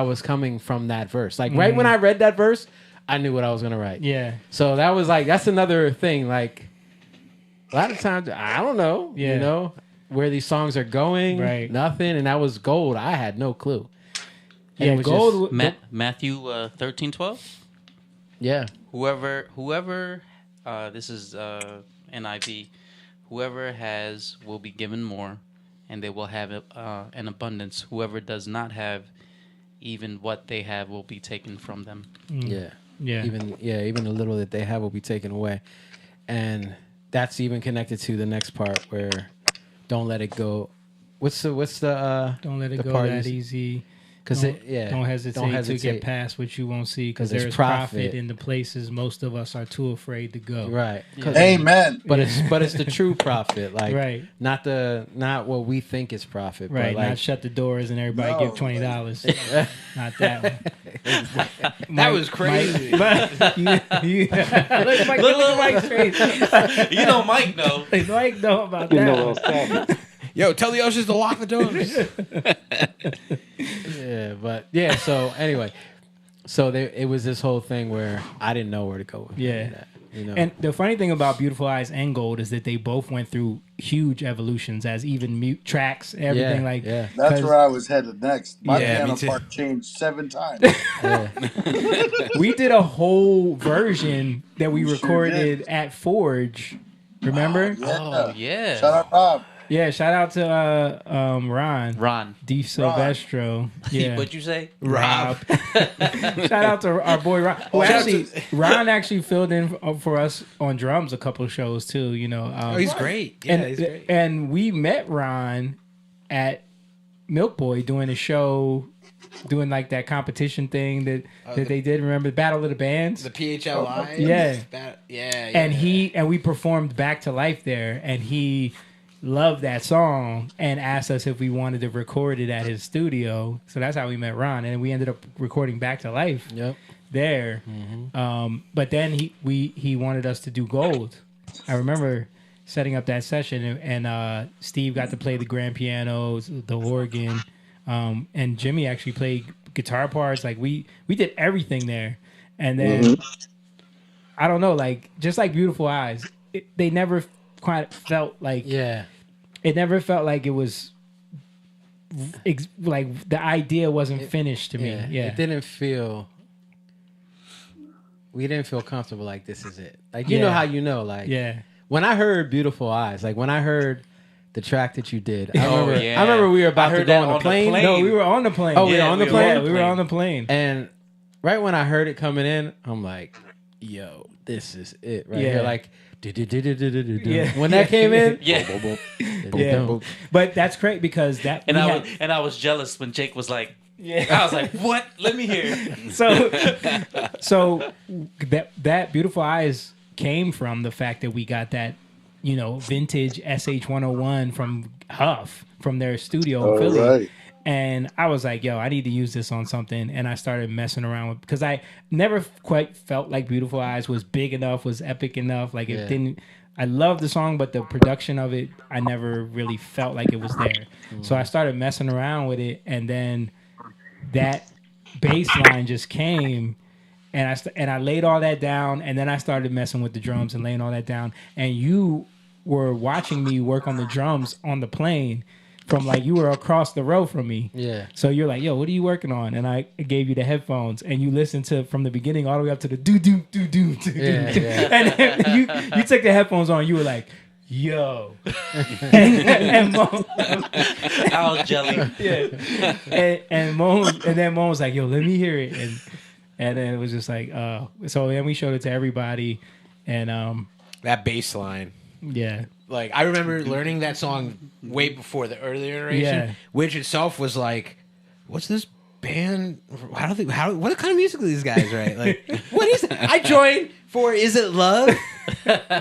was coming from that verse. Like right when I read that verse, I knew what I was gonna write. Yeah. So that was that's another thing. Like a lot of times, I don't know, where these songs are going, Right. Nothing, and that was gold. I had no clue. And Yeah, it was gold. Matthew 13:12. Yeah. Whoever, this is NIV. Whoever has will be given more, and they will have an abundance. Whoever does not have, even what they have will be taken from them. Yeah. Yeah. Even the little that they have will be taken away. And that's even connected to the next part where don't let it go. What's the Don't let it the go part that is- easy. Cuz Don't hesitate to get past what you won't see, because 'Cause there it's is profit profit. in the places most of us are too afraid to go. Right. Amen. But it's the true profit, like Right. not what we think is profit, Right, but like not shut the doors and everybody No, give $20. Not that one. That was crazy. But you, look at Mike's face. You know, Mike know. Mike know about Getting a that. little sad. Yo, tell the ushers to lock the doors. yeah. So anyway, it was this whole thing where I didn't know where to go with Yeah. that. And the funny thing about Beautiful Eyes and Gold is that they both went through huge evolutions as even mute tracks, everything yeah. That's where I was headed next. My Yeah, piano me too. part changed 7 times. we did a whole version that we We sure recorded did. at Forge. Remember? Yeah. Oh yeah. Shout out Rob. Yeah, shout out to Ron Ron. Silvestro. Yeah. What'd you say? Rob. Shout out to our boy Ron. Who Shout out actually, Ron actually filled in for us on drums a couple of shows too. Oh, he's great. Yeah, and he's great. and we met Ron at Milk Boy doing a show, doing like that competition thing that they did. Remember Battle of the Bands? The PHL Live. Yeah. Yeah. And we performed Back to Life there, and he loved that song and asked us if we wanted to record it at his studio. So that's how we met Ron, and we ended up recording Back to Life Yep. there. But then he wanted us to do Gold. I remember setting up that session, and Steve got to play the grand pianos, the organ, and Jimmy actually played guitar parts. Like we did everything there, and then I don't know, like just like Beautiful Eyes, they never quite felt like it never felt like it was like the idea wasn't finished to me. Yeah, It didn't feel. We didn't feel comfortable. Like this is it. Like you know how like yeah. when I heard Beautiful Eyes, like when I heard the track that you did, I Oh, remember. yeah. I remember we were I about to heard go that on the on the plane. plane. No, we were on the plane. Oh, we were on the plane? Yeah, we were on the plane. And right when I heard it coming in, I'm like, "Yo, this is it right Yeah. here!" Like, Yeah. when that came in, Yeah. Yeah. But that's great because that And we I had- was was jealous when Jake was like, Yeah. I was like, what? Let me hear. so that Beautiful Eyes came from the fact that we got that, vintage SH-101 from Huff from their studio in All Philly. right. And I was like, yo, I need to use this on something. And I started messing around with, because I never quite felt like Beautiful Eyes was big enough, was epic enough. Like it didn't, I love the song, but the production of it, I never really felt like it was there. So I started messing around with it. And then that bass line just came, and I laid all that down. And then I started messing with the drums and laying all that down. And you were watching me work on the drums on the plane. From like, you were across the row from me. Yeah. So you're like, yo, what are you working on? And I gave you the headphones, and you listened to from the beginning all the way up to the do do do do do. And then you took the headphones on. You were like, yo. and Mo, Al jelly. yeah. And then Mo was like, yo, let me hear it. And then it was just like, so then we showed it to everybody, and That bass line. yeah. Like, I remember learning that song way before the earlier iteration, Yeah. which itself was like, what's this band? What kind of music do these guys write? Like, what is it? I joined for Is It Love?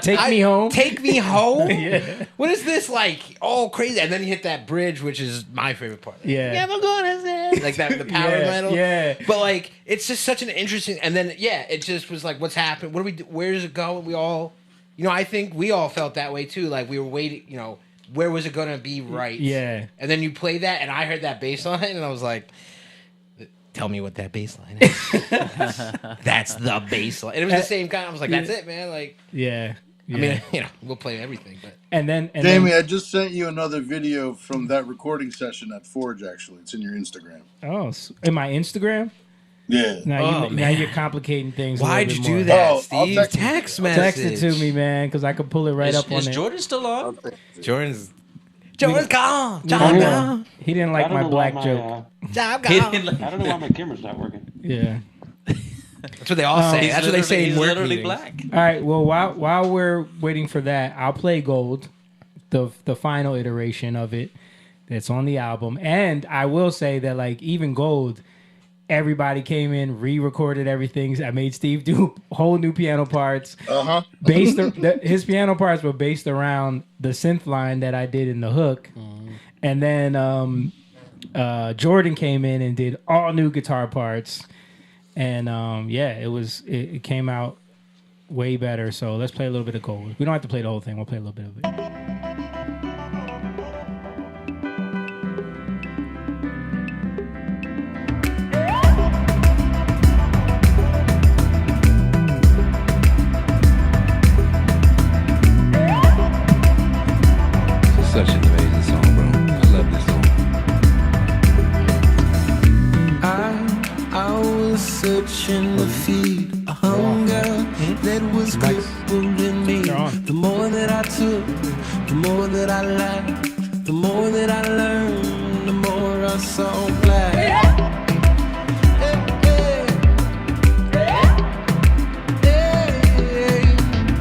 Take me home. Take Me Home? Yeah. What is this, like, all crazy? And then you hit that bridge, which is my favorite part. Yeah. I'm gonna say. Like, that, the power Yeah, metal. yeah. But, like, it's just such an interesting, and then, yeah, it just was like, what's happened? What do we do? Where does it go? We all... You know, I think we all felt that way too. Like we were waiting, you know, where was it going to be right? Yeah. And then you play that, and I heard that bass line, and I was like, tell me what that bass line is. That's the bass line. And it was the same kind. I was like, that's it, man. Like, Yeah. I mean, you know, we'll play everything, but. and Jamie, then, I just sent you another video from that recording session at Forge. Actually, it's in your Instagram. in my Instagram. Yeah. Now, Oh, now you're complicating things. Why'd a you little bit do more. that, Oh, I'll Steve? text you. Text message. Text it to me, man, because I could pull it right up on Is it. Jordan still on? Jordan's gone. He John didn't- gone. He didn't I like don't my know black why joke. John He gone. didn't like- I don't know why my camera's not working. Yeah. That's what they all say. He's That's what they say in he's work literally meetings. black. All right. Well, while we're waiting for that, I'll play Gold, the final iteration of it that's on the album. And I will say that, like, even Gold, everybody came in, re-recorded everything. I made Steve do whole new piano parts. Based his piano parts were based around the synth line that I did in the hook. And then Jordan came in and did all new guitar parts. And it came out way better. So let's play a little bit of Gold. We don't have to play the whole thing. We'll play a little bit of it. It's such an amazing song, bro. I love this song. I was searching to feed a hunger that was crippled in me. They're on. The more that I took, the more that I lacked, the more that I learned, the more I saw black.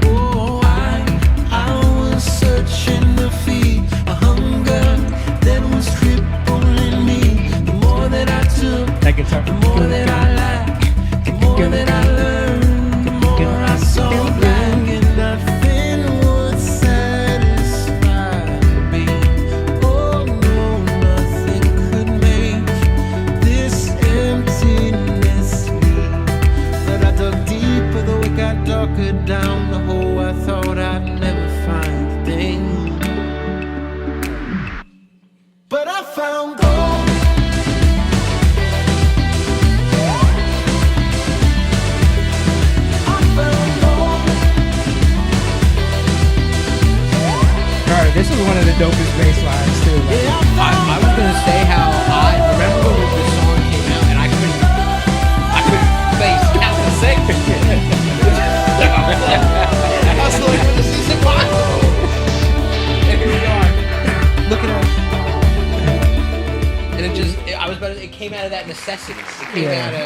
Oh, I was searching to feed a hunger that was crippling me. The more that I took, That guitar. the more that I lacked, the more that I learned, the more I saw black, and nothing would satisfy me. Oh no, nothing could make this emptiness leave. But I dug deeper, though it got darker down the hole. I thought I'd never find a thing, but I found gold. All right, this is one of the dopest bass lines too. Like, I was gonna say how I remember when this song came out, and I couldn't play count to six. I was like, this is impossible. And here we are. Look at us. And it came out of that necessity. It came out of.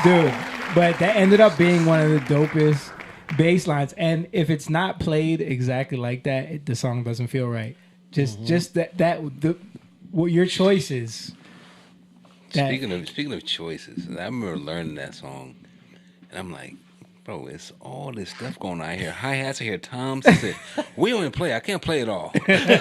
dude, but that ended up being one of the dopest bass lines. And if it's not played exactly like that, the song doesn't feel right. Just what your choices. Speaking of choices, I remember learning that song, and I'm like, Bro, it's all this stuff going on here. Hi-hats, I hear toms. I said, we don't even play. I can't play it all. I said, you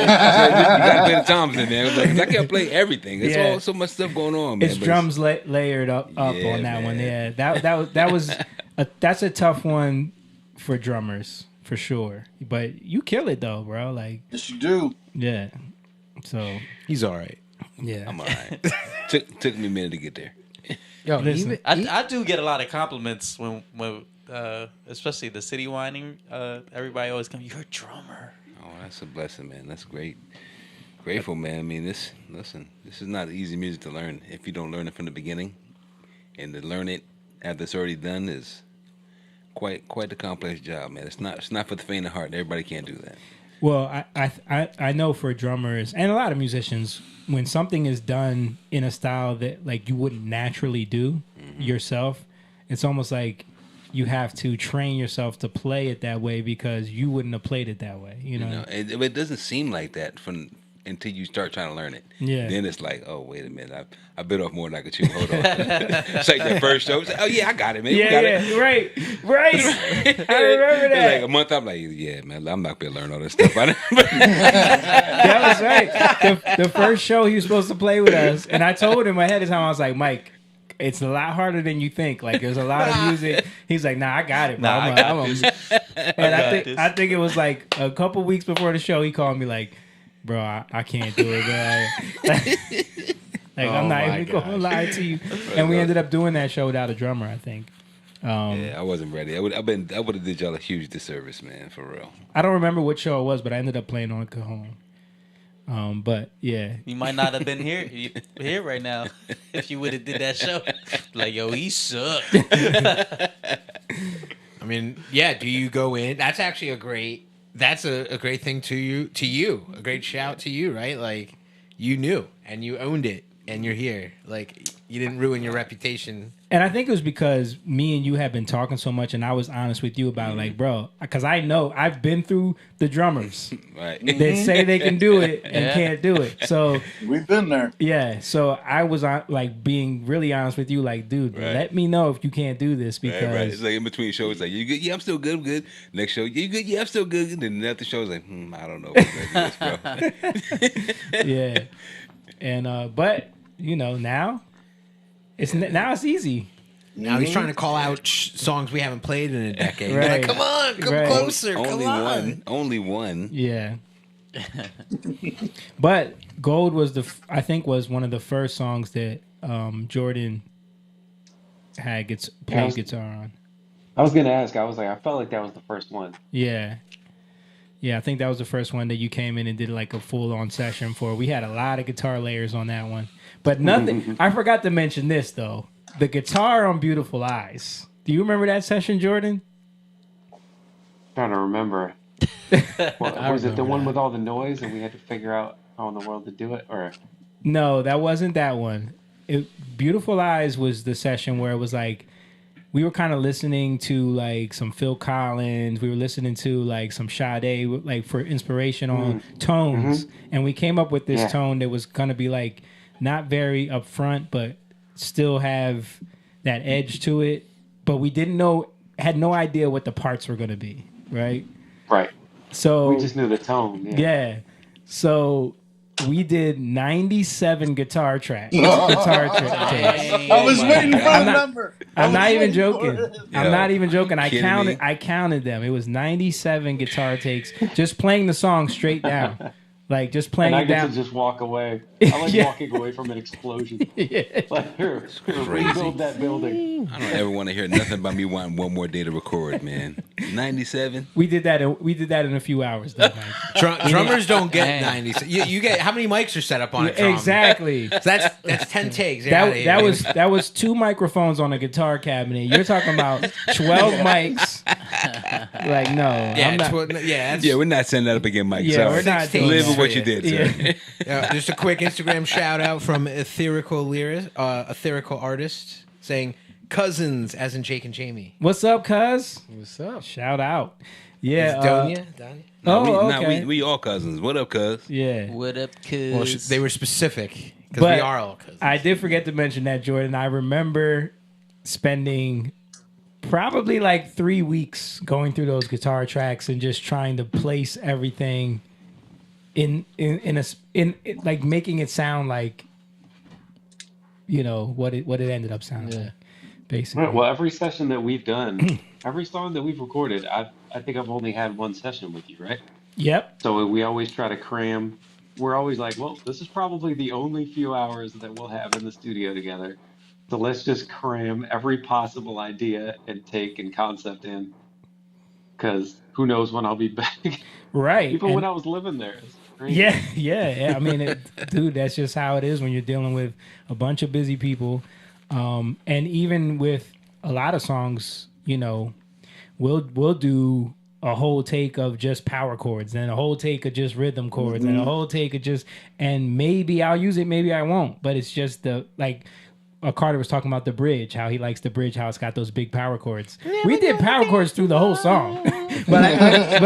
got to play the toms in there. I can't play everything. There's Yeah. all so much stuff going on, man. It's but drums layered up Yeah, on that one. man. Yeah, that's a tough one for drummers for sure. But you kill it though, bro. Like, Yes, you do. yeah. So He's all right. yeah, I'm all right. Took me a minute to get there. Yo, Listen, I do get a lot of compliments when especially the city whining. Everybody always come, "You're a drummer." Oh, that's a blessing, man. That's great. Grateful, man. I mean, this is not easy music to learn if you don't learn it from the beginning, and to learn it after it's already done is quite the complex job, man. It's not for the faint of heart. Everybody can't do that. well, I know for drummers and a lot of musicians, when something is done in a style that like you wouldn't naturally do yourself, it's almost like you have to train yourself to play it that way because you wouldn't have played it that way. You know? It doesn't seem like that until you start trying to learn it. Yeah. Then it's like, oh, wait a minute, I bit off more than I could chew. Hold on. It's like that first show. It's like, oh yeah, I got it, man. We got it. right. I remember It's that. like a month. I'm like, yeah, man, I'm not gonna learn all this stuff. That was right. The first show he was supposed to play with us, and I told him ahead of time, I was like, Mike, it's a lot harder than you think. Like, there's a lot of music. He's like, nah, I got it, bro. Nah, I got this. And this. I think it was like a couple weeks before the show, he called me like, bro, I can't do it, man. Like, I'm not even going to lie to you. And we ended up doing that show without a drummer, I think. Yeah, I wasn't ready. I would have did y'all a huge disservice, man, for real. I don't remember what show it was, but I ended up playing on Cajon. But yeah, You might not have been here right now if you would have did that show. Like, yo, he sucked. I mean, yeah. Do you go in? That's actually a great. That's a great thing to you. A great shout to you, right? Like, you knew and you owned it, and you're here. Like, you didn't ruin your reputation. and I think it was because me and you have been talking so much, and I was honest with you about it, like, bro, because I know I've been through the drummers Right. that say they can do it and Yeah. can't do it. So We've been there. yeah, so I was like being really honest with you, like, dude, Right. let me know if you can't do this because Right. It's like in between shows, like, you good? Yeah, I'm still good. I'm good. Next show, you good? Yeah, I'm still good. And then after show, like, I don't know if I'm ready for this, bro. yeah, and but you know now it's easy. Now he's trying to call out songs we haven't played in a decade. You're Right. like, come on, come Right. closer, Only come on. one. Only one. Yeah. But Gold was I think was one of the first songs that Jordan had played guitar on. I was gonna ask. I was like, I felt like that was the first one. Yeah. Yeah, I think that was the first one that you came in and did like a full-on session for. We had a lot of guitar layers on that one. But nothing I forgot to mention this though. The guitar on Beautiful Eyes. Do you remember that session, Jordan? Trying to remember. Was it the one with all the noise and we had to figure out how in the world to do it, or? No, that wasn't that one. Beautiful Eyes was the session where it was like we were kind of listening to like some Phil Collins. We were listening to like some Sade, like for inspiration on tones. And we came up with this tone that was going to be like not very upfront, but still have that edge to it. But we had no idea what the parts were going to be, right? Right. So We just knew the tone. Yeah. yeah. So we did 97 guitar tracks. takes. I was waiting for the number. I'm not even waiting for joking. it. I'm not even joking. I Kidding me? counted them. It was 97 guitar takes, just playing the song straight down. Like just playing And I it get down. to just walk away. I like Yeah. walking away from an explosion. Yeah. Like, here, crazy. rebuild that building. I don't ever want to hear nothing about me wanting one more day to record, man. 97. We did that in a few hours, though, Mike. Drummers don't get Dang. 90. You get how many mics are set up on a drum? Exactly. So that's 10 takes. You're outta here. That was 2 microphones on a guitar cabinet. You're talking about 12 mics. Like no, yeah, I'm not. that's Yeah, we're not sending that up again, Mike. Yeah, Sorry. we're not doing Live with that. what you did, sir. Yeah. just a quick Instagram shout out from Etherical Artist saying cousins as in Jake and Jamie. What's up, cuz? What's up? Shout out. Yeah. Is Donia? Okay. We all cousins. What up, cuz? Yeah. What up, kids? Well, they were specific because But we are all cousins. I did forget to mention that, Jordan. I remember spending Probably like 3 weeks going through those guitar tracks and just trying to place everything in like making it sound like, you know, what it ended up sounding like, basically. Right, well, every session that we've done, every song that we've recorded, I think I've only had one session with you, right? Yep. So we always try to cram. We're always like, well, this is probably the only few hours that we'll have in the studio together. So let's just cram every possible idea and take and concept in. Because who knows when I'll be back. Right. Even And- when I was living there. It's crazy. Yeah. I mean, dude, that's just how it is when you're dealing with a bunch of busy people. And even with a lot of songs, you know, we'll do a whole take of just power chords and a whole take of just rhythm chords and a whole take of just, and maybe I'll use it, maybe I won't. But it's just the, like, Carter was talking about the bridge, how he likes the bridge, how it's got those big power chords. We did power chords through the whole song, but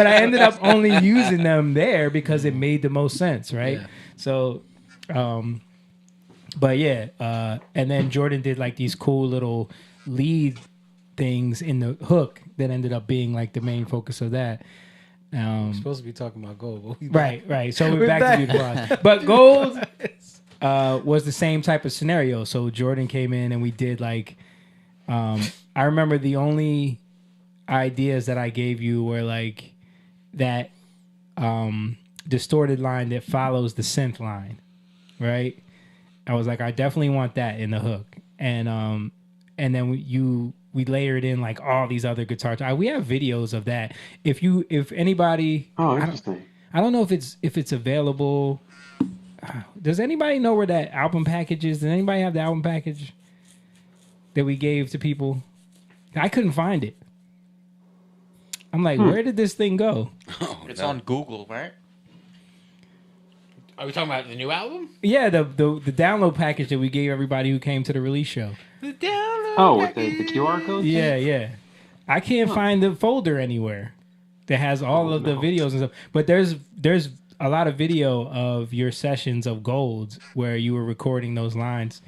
I ended up only using them there because it made the most sense, right? Yeah. So, but yeah, and then Jordan did like these cool little lead things in the hook that ended up being like the main focus of that. We're supposed to be talking about gold. But we Right. So we're back to Beautiful Lies. But Gold was the same type of scenario. So Jordan came in and we did like, I remember the only ideas that I gave you were like that distorted line that follows the synth line, right? I was like, I definitely want that in the hook. And then we layered in like all these other guitar. We have videos of that. If anybody, Oh, interesting. I don't know if it's available. Does anybody know where that album package is? Does anybody have the album package that we gave to people? I couldn't find it. I'm like, where did this thing go? It's on Google, right? Are we talking about the new album? Yeah, the download package that we gave everybody who came to the release show. The download. Oh, with the QR code? Yeah. I can't find the folder anywhere that has all of the no. videos and stuff. But there's a lot of video of your sessions of Golds where you were recording those lines.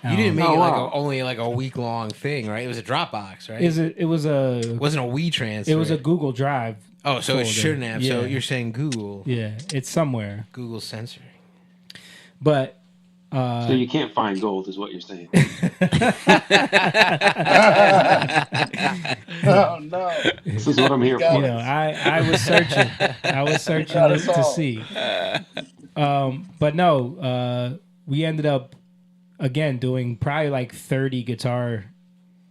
You didn't make Oh, it like wow. only like a week long thing, right? It was a Dropbox, right? It was a It wasn't a WeTransfer. it was a Google Drive. Oh, so folder. it shouldn't have. So Yeah. you're saying Google? Yeah, it's somewhere. Google censoring. But So you can't find gold, is what you're saying. Oh no! This is what I'm here got for. you know, I was searching. I was searching Got us to all. see. But no, we ended up again doing probably like 30 guitar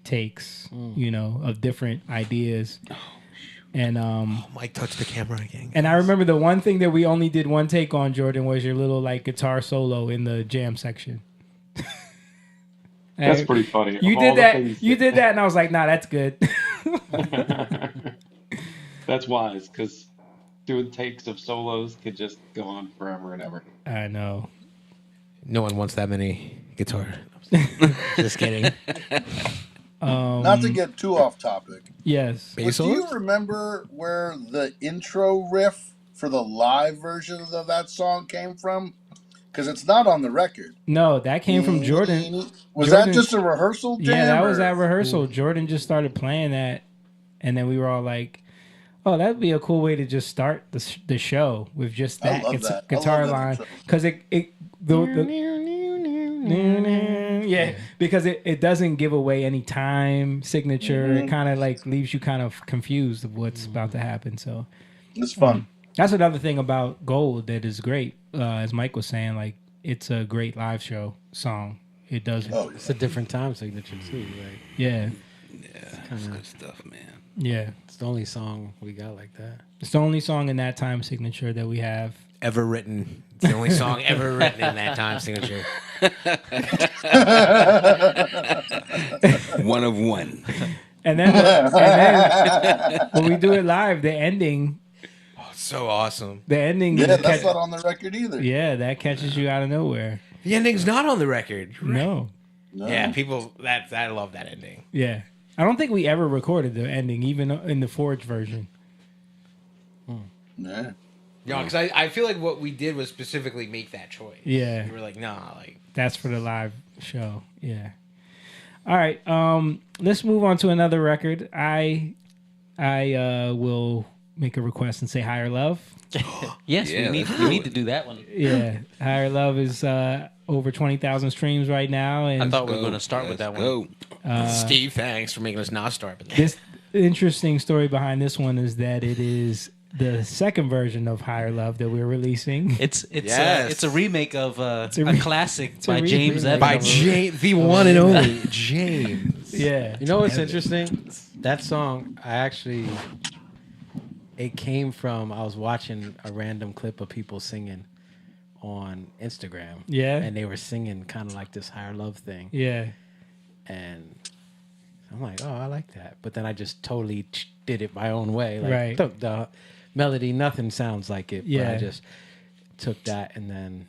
takes, you know, of different ideas. And Mike touched the camera again. and I remember the one thing that we only did one take on, Jordan, was your little like guitar solo in the jam section. That's And pretty funny. You Of all did the that. things You did that, and I was like, "Nah, that's good." That's wise, because doing takes of solos could just go on forever and ever. I know. No one wants that many guitar. Just kidding. Not to get too off topic, Yes. but do you remember where the intro riff for the live version of that song came from? Because it's not on the record. No, that came from Jordan. Was Jordan- that just a rehearsal jam? Yeah, that was or- at rehearsal. Jordan just started playing that, and then we were all like, "Oh, that'd be a cool way to just start the show with just I that, love that. I guitar love that line." intro. Because yeah, because it doesn't give away any time signature. It kind of like leaves you kind of confused of what's about to happen. So It's fun. that's another thing about Gold that is great. As Mike was saying, like it's a great live show song. It does. Oh, It's a different time signature too, right? Yeah, Yeah, that's good stuff, man. yeah. It's the only song we got like that. It's the only song in that time signature that we have. Ever written. It's the only song ever written in that time signature. One of one. And then when we do it live, the ending So awesome. yeah, yeah, that's not on the record either. yeah, that catches you out of nowhere. The ending's not on the record. No, No. Yeah, people I love that ending. yeah, I don't think we ever recorded the ending, even in the Forge version. Yeah. No, because I feel like what we did was specifically make that choice. Yeah. You were like, nah, like That's for the live show. Yeah. All right. Let's move on to another record. I will make a request and say Higher Love. Yes, Yeah, we let's need to do that one. Yeah, Higher Love is over 20,000 streams right now, and I thought we were Go. going to start with that Let's one. go. Steve, thanks for making us not start with that. this interesting story behind this one is that it is the second version of Higher Love that we're releasing. It's Yes. a remake of a a classic a by remake. James Evans. By the one and only James. Yeah, You know what's interesting? That song, it came from, I was watching a random clip of people singing on Instagram. Yeah. And they were singing kind of like this Higher Love thing. yeah, And I'm like, oh, I like that. But then I just totally did it my own way. Like, Right. took the melody, nothing sounds like it. But Yeah. I just took that, and then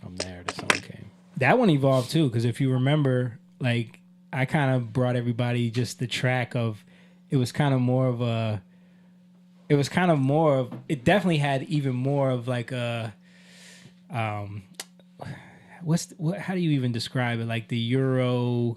from there, the song came. that one evolved too. Because if you remember, like I kind of brought everybody just the track of. It was kind of more of a. It was kind of more of. It definitely had even more of like a. How do you even describe it? Like the Euro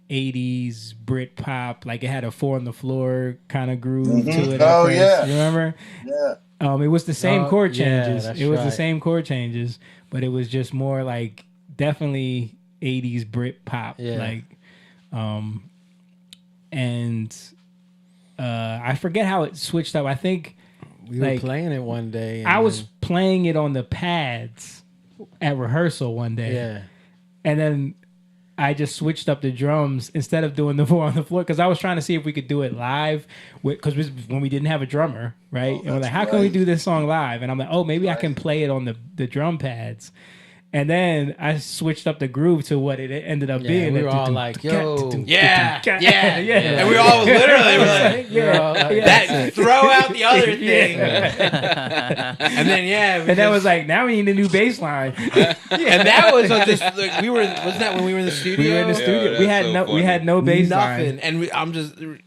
80s Brit pop, like it had a 4 on the floor kind of groove to it. Oh, at first. yeah. You remember? Yeah. It was the same Oh, chord yeah, changes. that's It was the right. same chord changes, but it was just more like definitely 80s Brit pop. Yeah. Like, and I forget how it switched up. I think We Like, were playing it one day. And I was then- playing it on the pads at rehearsal one day. Yeah. And then I just switched up the drums instead of doing the 4 on the floor because I was trying to see if we could do it live because when we didn't have a drummer, right? And we're like, that's how can we right. do this song live? And I'm like, oh, maybe I can play it on the drum pads. And then I switched up the groove to what it ended up Yeah, being. we were all like, yo. Yeah, yeah, yeah, yeah. And we all literally were like, yeah, yeah. that, throw out the other thing. Yeah. And then, And that was like, now we need a new bass line. and that was on just, like, wasn't that when we were in the studio? We were in the studio. that's we had so no, we funny. had no bass Nothing. line. And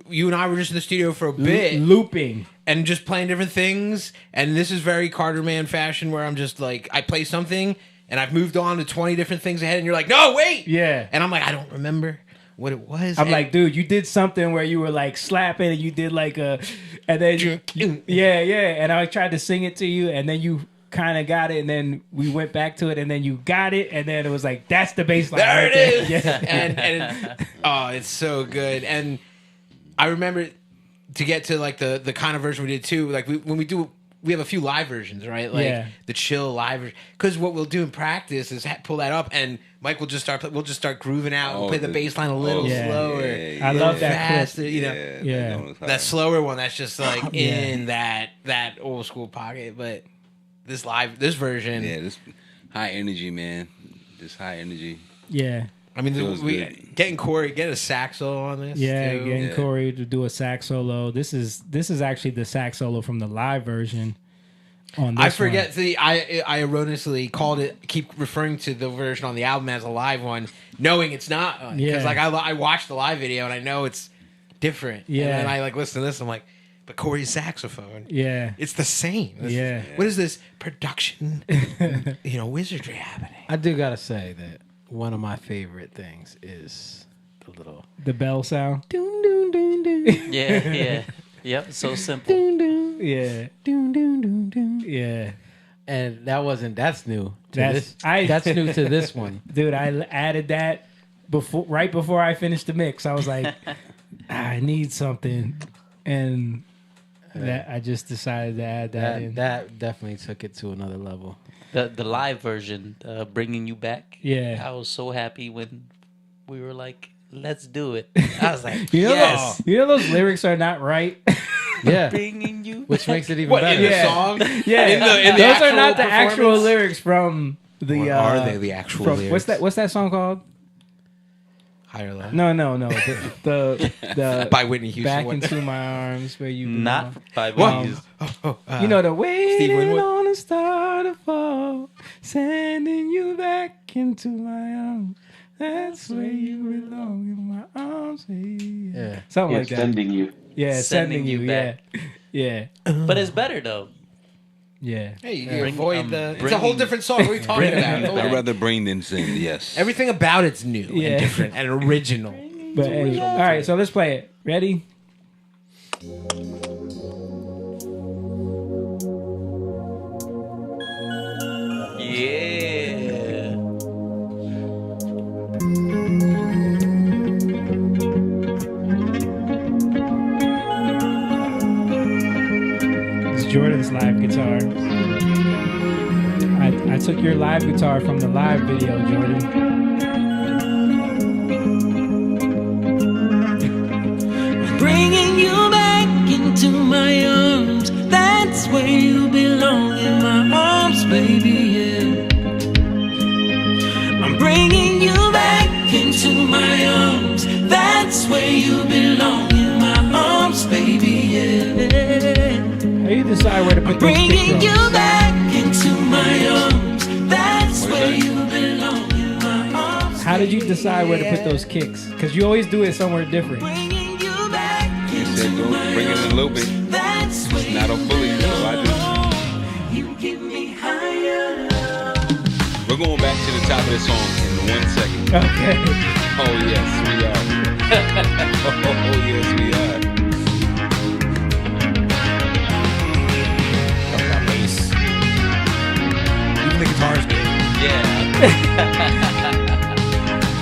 you and I were just in the studio for a bit. Looping. And just playing different things. And this is very Carter Man fashion where I'm just like, I play something and I've moved on to 20 different things ahead and you're like, no, wait. Yeah. And I'm like, I don't remember what it was. I'm And- like, dude, you did something where you were like slapping and you did like and then yeah. And I tried to sing it to you and then you kind of got it and then we went back to it and then you got it and then it was like, that's the bass line. there right it is. Yeah. And oh, it's so good. And I remember to get to like the kind of version we did too, like we have a few live versions, right? Like Yeah. the chill live, because what we'll do in practice is pull that up, and Mike will just start grooving out and play the bass line a little Yeah. slower. I love that clip. faster, you know. Yeah. that was hard. That slower one, that's just like in that old school pocket. But this version, Yeah, this high energy, man. Just high energy. Yeah. I mean, Feels good. getting Corey, get a sax solo on this. Yeah, too. getting Yeah. Corey to do a sax solo. This is actually the sax solo from the live version. On this I forget one. I erroneously keep referring to the version on the album as a live one, knowing it's not. Because Yeah. like I watched the live video and I know it's different. Yeah. And then I like listen to this. I'm like, but Corey's saxophone. Yeah. It's the same. Yeah. What is this production? Wizardry happening. I do got to say that one of my favorite things is the little The bell sound. doon, doon, doon, doon. Yeah. Yep. So simple. Doon, doon, Yeah. doon, doon, doon, doon. Yeah. And that's new to That's- this. That's new to this one. Dude, I added that right before I finished the mix. I was like, I need something. And that I just decided to add that in. That definitely took it to another level. The live version, bringing you back. Yeah. I was so happy when we were like, let's do it. I was like, You know, yes, those lyrics are not right. Yeah, bringing you. which makes it even What better. in the Yeah. song? Yeah, In the those are actual not the actual performance? lyrics from the. Or are they the actual from, lyrics? What's that song called? Higher Love. No. The By Whitney Houston. back What- into my arms where you Not belong. by What? Belize. You know the waiting Winwood? on a star to fall, sending you back into my arms. That's where you belong in my arms. Yeah. Something Yeah, like that. sending you. Yeah, sending Sending you. you back. Yeah. But it's better though. Yeah. Hey, you Bring- avoid the. It's a bringing- whole different song. What are you talking about? I'd rather bring than sing. Yes. Everything about it's new Yeah. and different and original. But hey, all right, so let's play it. Ready? Yeah. It's Jordan's live guitar. I took your live guitar from the live video, Jordan. Bringing you back into my arms. That's where you belong, in my arms, baby, yeah. I'm bringing you back into my arms. That's where you belong, in my arms, baby, yeah. How you decide where to put those Bringing kick you drums? back into my arms. That's where you belong, in my arms. How did you decide where to put those kicks? Because you always do it somewhere different. Bringing you back He into said, go my bring it in a little bit. That's where Not a bully, so I just. you give me higher. We're going back to the top of the song in 1 second. Okay. Oh yes, we are. Oh yes, we are. Talk about bass. Even the guitar's good. Yeah.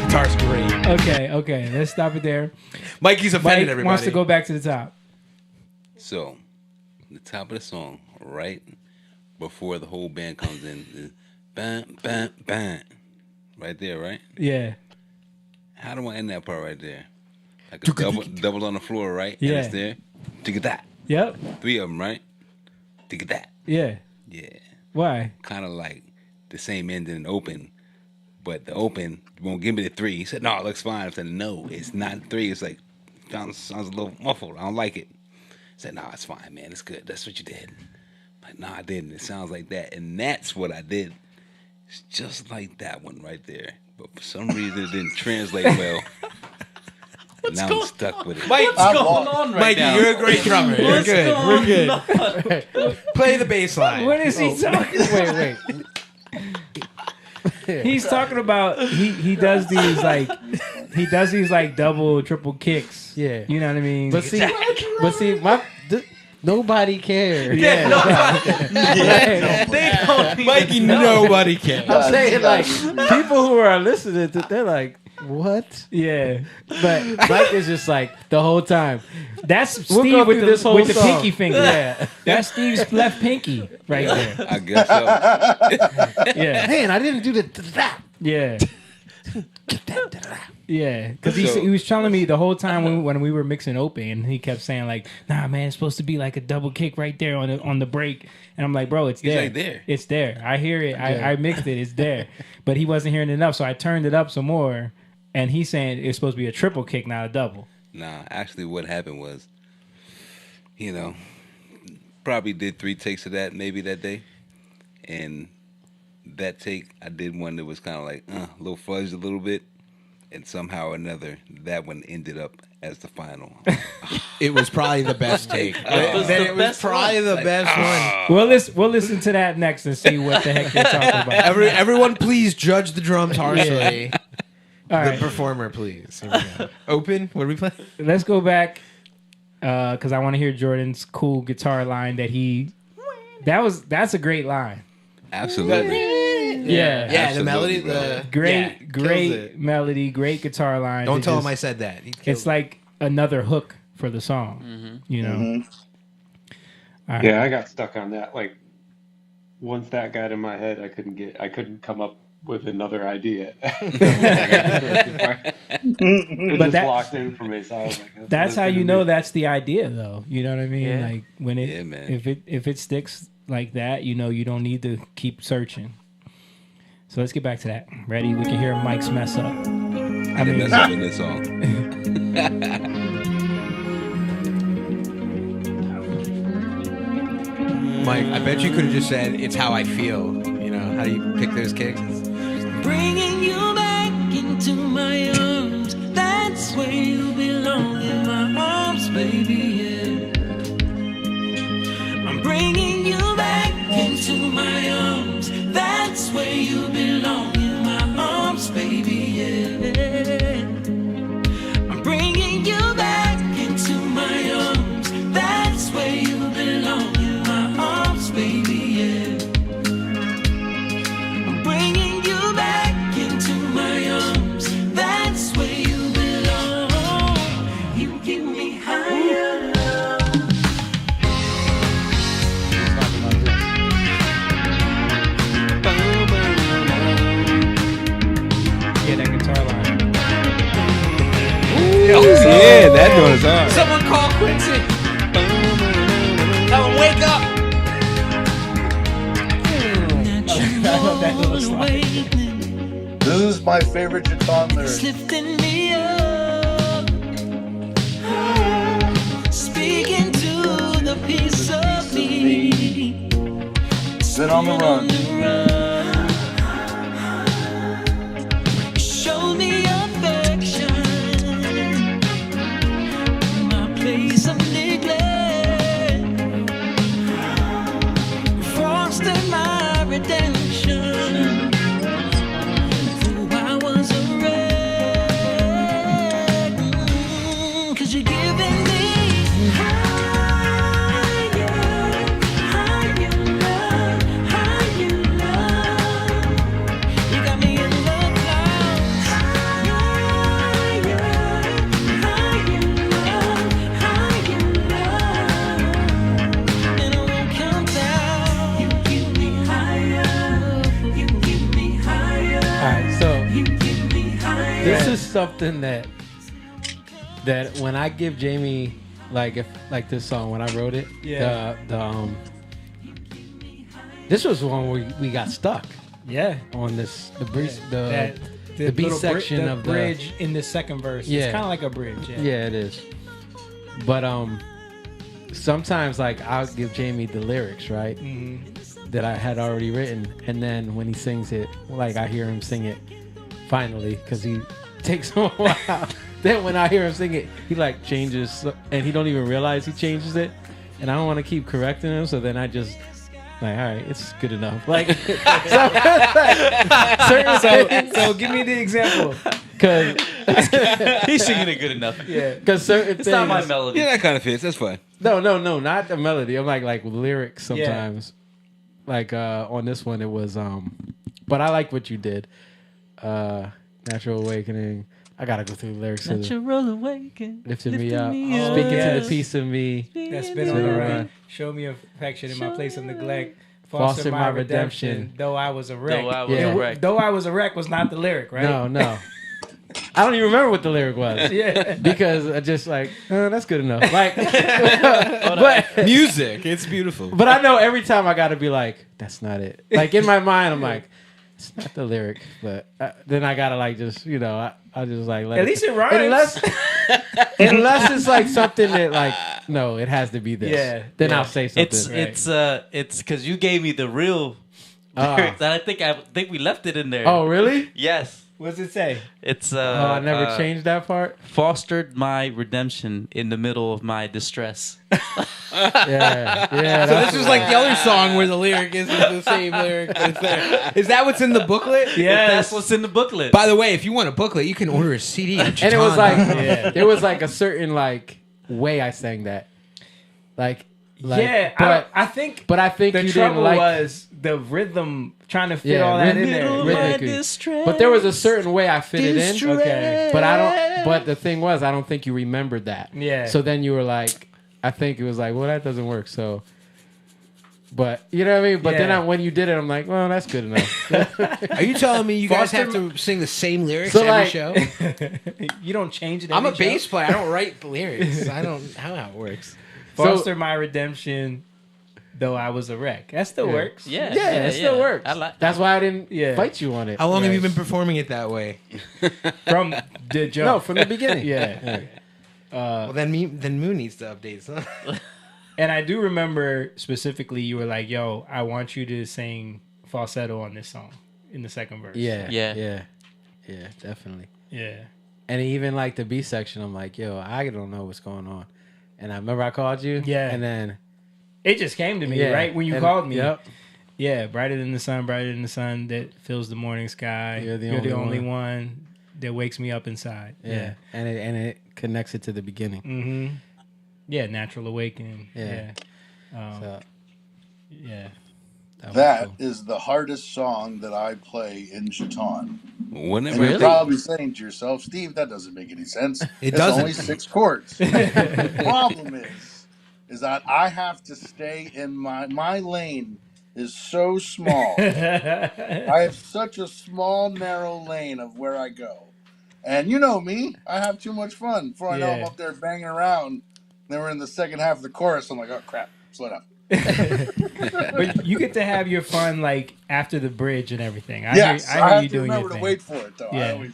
Guitar's great. Okay. Let's stop it there. Mikey's Mike offended everybody. wants to go back to the top. So, the top of the song, right before the whole band comes in, is bam, bam, bam. Right there, right? Yeah. How do I end that part right there? Like a double on the floor, right? Yeah. And it's there. Take that. Yep. 3 of them, right? Take that. Yeah. Yeah. Why? Kind of like the same ending and open, but the open won't give me the 3. He said, no, it looks fine. I said, no, it's not 3. It's like, sounds a little muffled. I don't like it. I said, no, it's fine, man. It's good. That's what you did. I'm like, no, I didn't. It sounds like that. And that's what I did. It's just like that one right there. But for some reason, it didn't translate well. Now I'm stuck with it. Mike, What's going on right Mikey, now? you're a great drummer. You're What's good. going We're good. on? Play the bass line. What is he talking? Wait. He's talking about he does these like double, triple kicks. Yeah. You know what I mean? But see, nobody cares. yeah. They don't even Mikey, know. nobody cares. I'm saying like people who are listening to, they're like, what? Yeah. But Mike is just like the whole time. That's We'll Steve go with through the, this whole with the song. pinky finger. Yeah. That's Steve's left pinky right there. I guess so. Yeah. Man, I didn't do that. Yeah. Yeah, because So- he was telling me the whole time when we were mixing open, he kept saying like, "Nah, man, it's supposed to be like a double kick right there on the break." And I'm like, "Bro, it's He's there. like, there. It's there. I hear it. Yeah. I mixed it. It's there." But he wasn't hearing enough, so I turned it up some more. And he's saying it's supposed to be a triple kick, not a double. Nah, actually, what happened was, probably did 3 takes of that maybe that day, and that take I did one that was kind of like a little fudged a little bit, and somehow or another that one ended up as the final. It was probably the best take. was Then the it was best probably the best one. We'll listen to that next and see what the heck they're talking about. Everyone, please judge the drums harshly. All The right, performer, please. Here we go. Open. What do we play? let's go back because I want to hear Jordan's cool guitar line that's a great line. Absolutely. Yeah. Yeah, the Absolutely, melody. bro. Great kills it. melody, great guitar line. Don't It tell just- him I said that. It's like another hook for the song. You know. All right. Yeah, I got stuck on that. Like, once that got in my head, I couldn't come up with another idea. It But just that- locked in for me. So I was like, That's how you gonna know be- that's the idea, though. You know what I mean? Yeah. Like when it, Yeah, man. if it sticks like that, you know, you don't need to keep searching. So let's get back to that. Ready? We can hear Mike's mess up. I didn't mess up in this song. Mike, I bet you could have just said, "It's how I feel." You know, how do you pick those kicks? Bringing you back into my arms. That's where you belong, in my arms, baby, yeah. I'm bringing you back into that little slide. awakening. This is my favorite Jaton It's lyric. lifting me up, speaking to the piece of me. Been on the run. You showed me affection, my place of neglect, fostered my redemption. Though I was a wreck, 'cause you're giving me higher, higher love, higher love. You got me in the clouds. Higher, higher love, higher love. And I won't come down. You give me higher. You give me higher. All right, so You give me higher. this is something that when I give Jamie if this song when I wrote it, Yeah. this was one where we got stuck Yeah. on this the bridge That- the B little section the of the bridge in the second verse. Yeah. It's kind of like a bridge. Yeah. Yeah, it is. But sometimes I'll give Jamie the lyrics, right? That I had already written, and then when he sings it, I hear him sing it finally because he takes a while. Then when I hear him sing it, he changes, and he don't even realize he changes it, and I don't want to keep correcting him, so then I just. All right, it's good enough. So give me the example. Because He's singing it good enough. Yeah. certain It's not my things- melody. Yeah, that kind of fits. That's fine. No, not the melody. I'm like lyrics sometimes. On this one, it was but I like what you did. Natural Awakening. I gotta go through the lyrics. of the- Natural awakening. Lifting me lifting up, me up. speaking to yes. the piece of me. That's been on the run. Show me affection in my place of neglect. Foster Foster my my redemption. redemption. Though I was a wreck. Though I was Yeah. a wreck. Though I was a wreck was not the lyric, right? No. I don't even remember what the lyric was. Yeah. Because I just that's good enough. But Music. It's beautiful. but I know every time I gotta be that's not it. In my mind, I'm like, it's not the lyric. But then I gotta I just let At least it rhymes. Unless it's something that no, it has to be this. Yeah, Then yeah. I'll say something. It's because you gave me the real lyrics, and I think we left it in there. Oh really? Yes. What's it say? It's I never changed that part. Fostered my redemption in the middle of my distress. Yeah. So this is like the other song where the lyric isn't the same lyric. That's there. Is that what's in the booklet? Yes. That's what's in the booklet. By the way, if you want a booklet, you can order a CD. And it was Yeah. it was a certain way I sang that. Yeah, but I think but I think the you trouble didn't was the rhythm trying to fit Yeah, all that in rhythm- there. rhythmically. But there was a certain way I fit it in. Okay. But I don't. But the thing was, I don't think you remembered that. Yeah. So then you were I think it was well, that doesn't work. So. But you know what I mean. But Yeah. then when you did it, I'm like, well, that's good enough. Are you telling me you guys Foster have to sing the same lyrics So, every show? You don't change it. I'm a every show? bass player. I don't write the lyrics. I don't know how it works. Foster my redemption, though I was a wreck. That still works. yeah, Yeah, it still works. That's why I didn't Yeah. fight you on it. How long have you Right. been performing it that way? From the jump. No, from the beginning. Yeah. Well, then Moon needs to update. So. And I do remember specifically you were like, yo, I want you to sing falsetto on this song in the second verse. Yeah. Yeah. Yeah, definitely. Yeah. And even the B section, I'm like, yo, I don't know what's going on. And I remember I called you. Yeah. And then It just came to me, yeah, right? When you and- called me. Yep. Yeah, brighter than the sun that fills the morning sky. You're the You're only one that wakes me up inside. Yeah. And it connects it to the beginning. Mm-hmm. Yeah, natural awakening. Yeah. So Yeah. was That cool. is the hardest song that I play in Chaton. Wouldn't it And you're really? probably saying to yourself, Steve, that doesn't make any sense. It It's doesn't. only 6 chords. The problem is that I have to stay in my lane is so small. I have such a small, narrow lane of where I go. And you know me, I have too much fun. Before I know I'm Yeah. up there banging around. Then we're in the second half of the chorus. I'm like, oh crap, slow down. But you get to have your fun like after the bridge and everything. I Yes, hear I have you to doing your remember to thing. wait for it though. Yeah.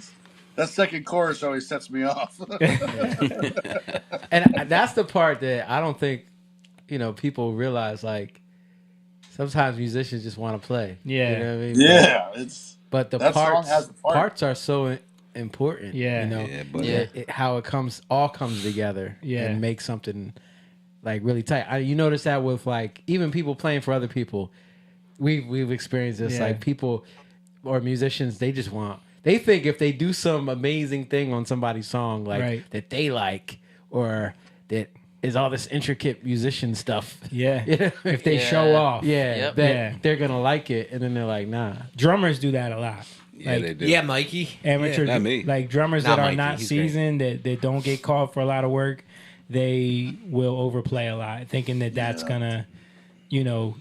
That second chorus always sets me off. And that's the part that I don't think, people realize. Like, sometimes musicians just want to play. Yeah. You know what I mean? Yeah, But the that song parts, has the part. parts are so important. Yeah. Yeah, but How it all comes together. Yeah. And makes something like really tight. You notice that with like even people playing for other people. We've experienced this. Yeah. Like people or musicians, they think if they do some amazing thing on somebody's song, like Right. that they like, or that is all this intricate musician stuff. Yeah. You know? If they show off. Yeah, Yep. that Yeah. they're gonna like it, and then they're like, nah. Drummers do that a lot. yeah, Like, they do. Yeah, Mikey. amateur not me. like drummers Not that are Mikey, not he's great. seasoned that don't get called for a lot of work, they will overplay a lot, thinking that that's gonna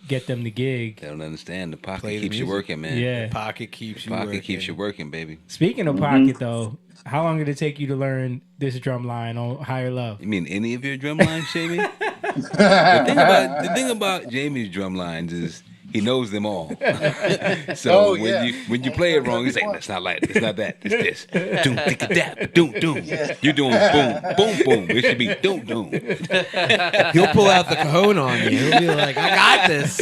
get them the gig. They don't understand. The pocket Play the keeps you music. working, man. Yeah. Pocket keeps you Pocket working. keeps you working, baby. Speaking of pocket though, how long did it take you to learn this drum line on Higher Love? You mean any of your drum lines, Jamie? the thing about Jamie's drum lines is he knows them all. So when you play it wrong, he's like, "That's not like it's not that. It's this. Doom, tick, dap, doom, doom. You're doing boom, boom, boom. It should be doom, doom. He'll pull out the cajon on you. He'll be like, I got this.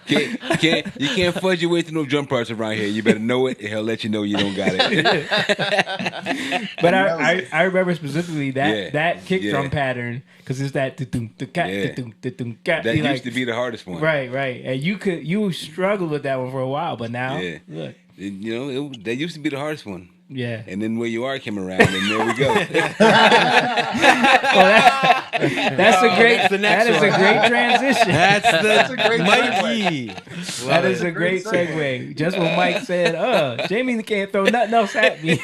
You can't fudge your way through no drum parts around here. You better know it, and he'll let you know you don't got it. But I remember specifically Yeah. that kick Yeah. drum pattern because it's that That used to be the hardest one. right, and you struggled with that one for a while, but now Yeah. look, That used to be the hardest one. yeah. And then where you are came around, and there we go. That's a great. That is a great transition. That's a great Mikey. That is a great segue. Just when Mike said, Jamie can't throw nothing else at me.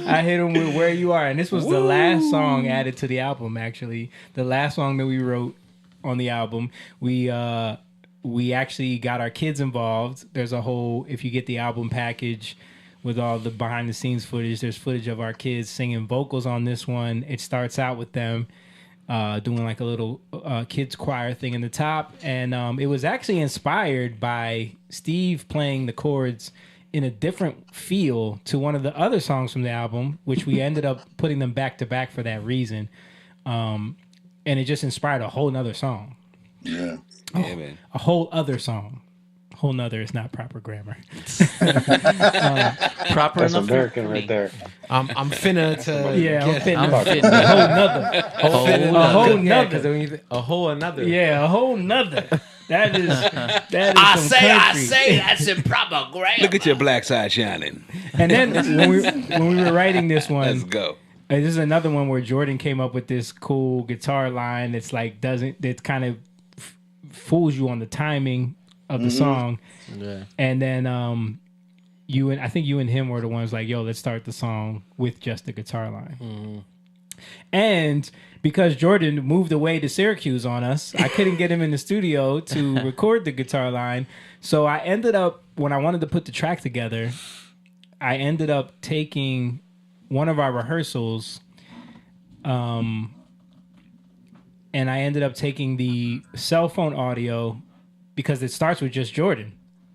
I hit him with Where You Are. And this was the last song added to the album, actually. The last song that we wrote on the album. We actually got our kids involved. There's a whole, if you get the album package with all the behind the scenes footage, there's footage of our kids singing vocals on this one. It starts out with them doing like a little kids choir thing in the top. And it was actually inspired by Steve playing the chords in a different feel to one of the other songs from the album, which we ended up putting them back to back for that reason. And it just inspired a whole nother song. Yeah. Yeah, man. A whole other song. Whole nother is not proper grammar. Proper That's enough American for right me. there. I'm finna to Yeah, I'm get- fitting I'm a fitting whole nother. A whole nother. Because when you a whole another. Yeah, a whole nother. That is I some say, country. that's improper grammar. Look at your black side shining. And then when we were writing this Let's one, go. this is another one where Jordan came up with this cool guitar line that's like that kind of fools you on the timing of the song. Yeah. And then I think you and him were the ones like, yo, let's start the song with just the guitar line. And because Jordan moved away to Syracuse on us, I couldn't get him in the studio to record the guitar line. So I ended up, when I wanted to put the track together, I ended up taking one of our rehearsals, and I ended up taking the cell phone audio because it starts with just Jordan.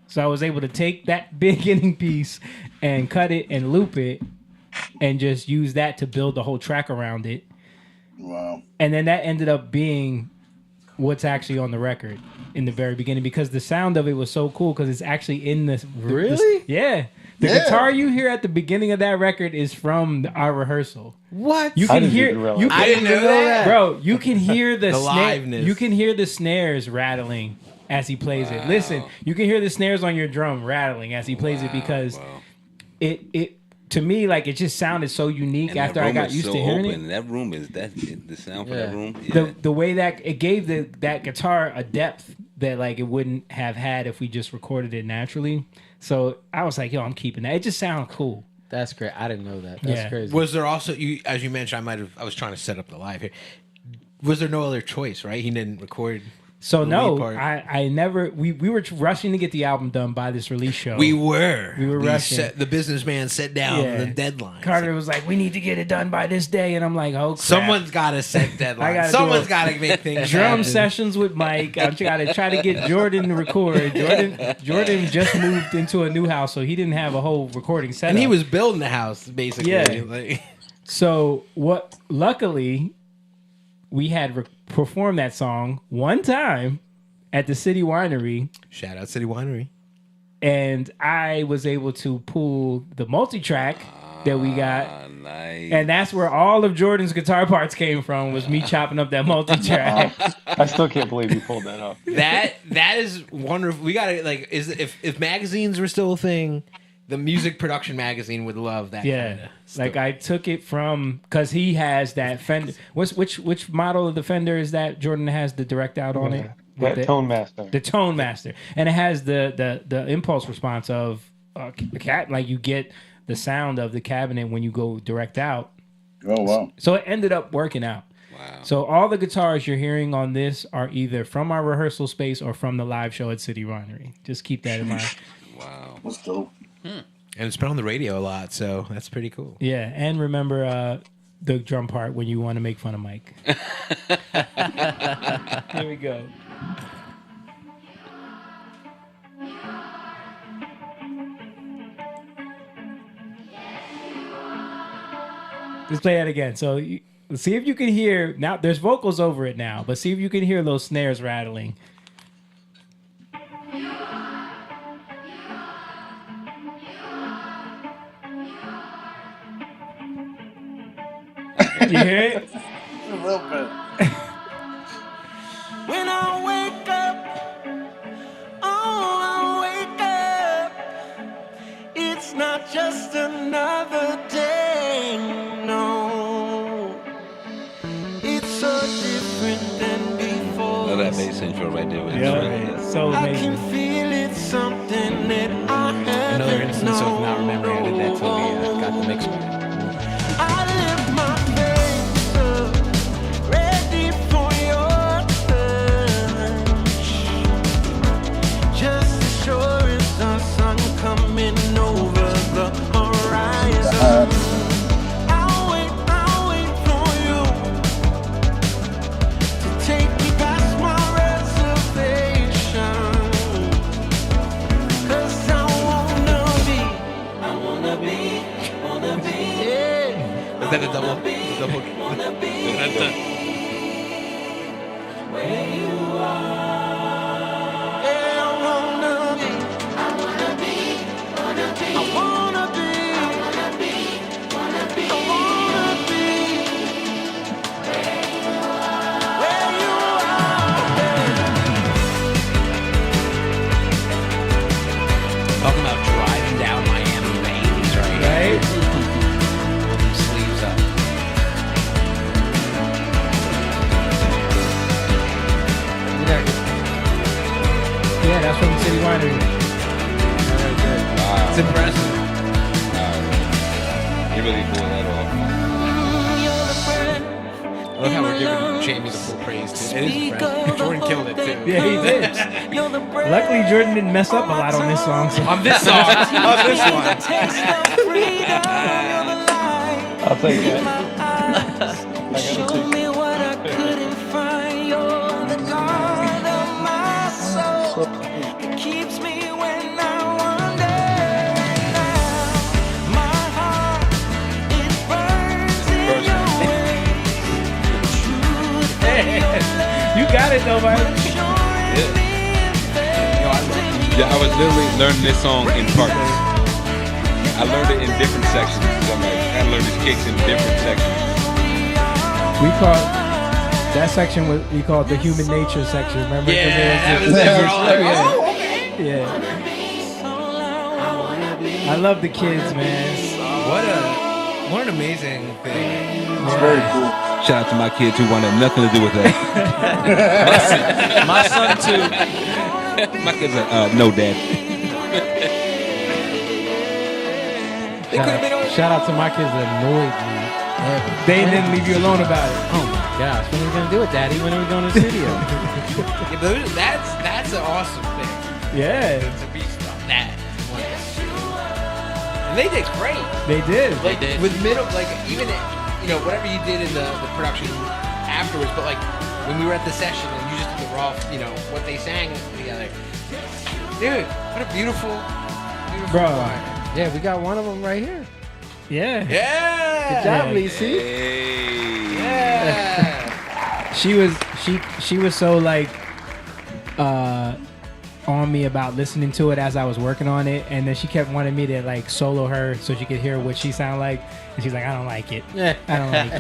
So I was able to take that beginning piece and cut it and loop it and just use that to build the whole track around it. Wow. And then that ended up being what's actually on the record in the very beginning because the sound of it was so cool because it's actually in this. Really? Yeah. The Yeah. guitar you hear at the beginning of that record is from our rehearsal. What? You I can didn't hear even realize you that. can, I didn't know that. Bro, you can hear the, The snare, liveness. you can hear the snares rattling as he plays it. Listen, you can hear the snares on your drum rattling as he plays it because Wow. it to me like it just sounded so unique And after that I room got is used so to hearing open. it. That room is the sound for that Yeah. room. Yeah. The way that it gave that guitar a depth that like it wouldn't have had if we just recorded it naturally. So I was like, yo, I'm keeping that. It just sounded cool. That's great. I didn't know that. That's Yeah. crazy. Was there also as you mentioned? I was trying to set up the live here. Was there no other choice? Right? He didn't record. So The no, lead part. I never. We were rushing to get the album done by this release show. We were rushing. The businessman set down Yeah. the deadline. Carter was like, "We need to get it done by this day," and I'm like, "Oh, crap. Someone's got to set deadline. gotta do Someone's a- got to make things Drum happen. sessions with Mike. I gotta try to get Jordan to record. Jordan just moved into a new house, so he didn't have a whole recording setup. And he was building the house, basically. Yeah. Like, So what? Luckily, we had performed that song one time at the City Winery, shout out City Winery. and I was able to pull the multi-track that we got, Nice. and that's where all of Jordan's guitar parts came from. Was me chopping up that multi-track. I still can't believe you pulled that off. That is wonderful. We gotta like if magazines were still a thing, the music production magazine would love that. Yeah, kinda like stuff. I took it from because he has that Fender. Which model of the Fender is that Jordan has the direct out on it? With That Tone Master. the Tone Master, and it has the impulse response of the cat. Like you get the sound of the cabinet when you go direct out. Oh wow. So it ended up working out. Wow. So all the guitars you're hearing on this are either from our rehearsal space or from the live show at City Winery. Just keep that in mind. Wow. That's dope. and it's been on the radio a lot, so that's pretty cool. Yeah, and remember the drum part when you want to make fun of Mike. Here we go. Let's play that again. So see if you can hear now. There's vocals over it now, but see if you can hear those snares rattling. You hear it? A little bit. When I wake up, oh, I wake up. It's not just another day, no. It's so different than before. Love that bass intro right there. With Yeah, so I amazing. can feel it's something that I haven't Another instance of not remembering I did that till we got the mix right. I lift my face up, ready for your touch. Just as sure as the sun coming over the horizon. I'll wait for you to take me past my reservation. 'Cause I wanna be, yeah. Is that a double? Wanna be where you are. Yeah, I wanna be. I wanna be. I wanna be. I wanna be where you are. Talking about driving down Miami lanes, right? Right? Roll them sleeves up. Yeah, that's from City Winery. It's impressive. He really pulled that off. I love how we're giving Jamie the full praise too. It is impressive. Jordan killed it too. Yeah, he did. Luckily, Jordan didn't mess up a lot on this song. So. On this song, on this one. I'll take that. Show me what I couldn't find. You're the God of my soul. It keeps me when I wander. My heart, it burns in your ways. Truth and your love. You got it though, man. Assuring me in Yeah, I was literally learning this song in parts. I learned it in different sections. So I'm like, I learned his kicks in different sections. We called that section. We called the human nature section. Remember? 'Cause Yeah, it that was it. We're all like, yeah. oh, okay. Yeah. I love the kids, man. What an amazing thing. It's very cool. Shout out to my kids who wanted nothing to do with that. My son too. My kids are, no, Dad. Shout out to my kids that annoyed me. They didn't leave you alone about it. gosh, when are we gonna do it, Daddy? When are we going to the studio? Yeah, but that's an awesome thing. Yeah, To be stuff that. And they did great. they did. They did. With middle, like even whatever you did in the production afterwards, but like when we were at the session and you just did the raw, what they sang together. Dude, what a beautiful Bro. choir. Yeah, we got one of them right here. Yeah. Yeah. Good job, Lacey. Hey. Yeah. She was so like on me about listening to it as I was working on it, and then she kept wanting me to like solo her so she could hear what she sounded like, and she's like, I don't like it. I don't like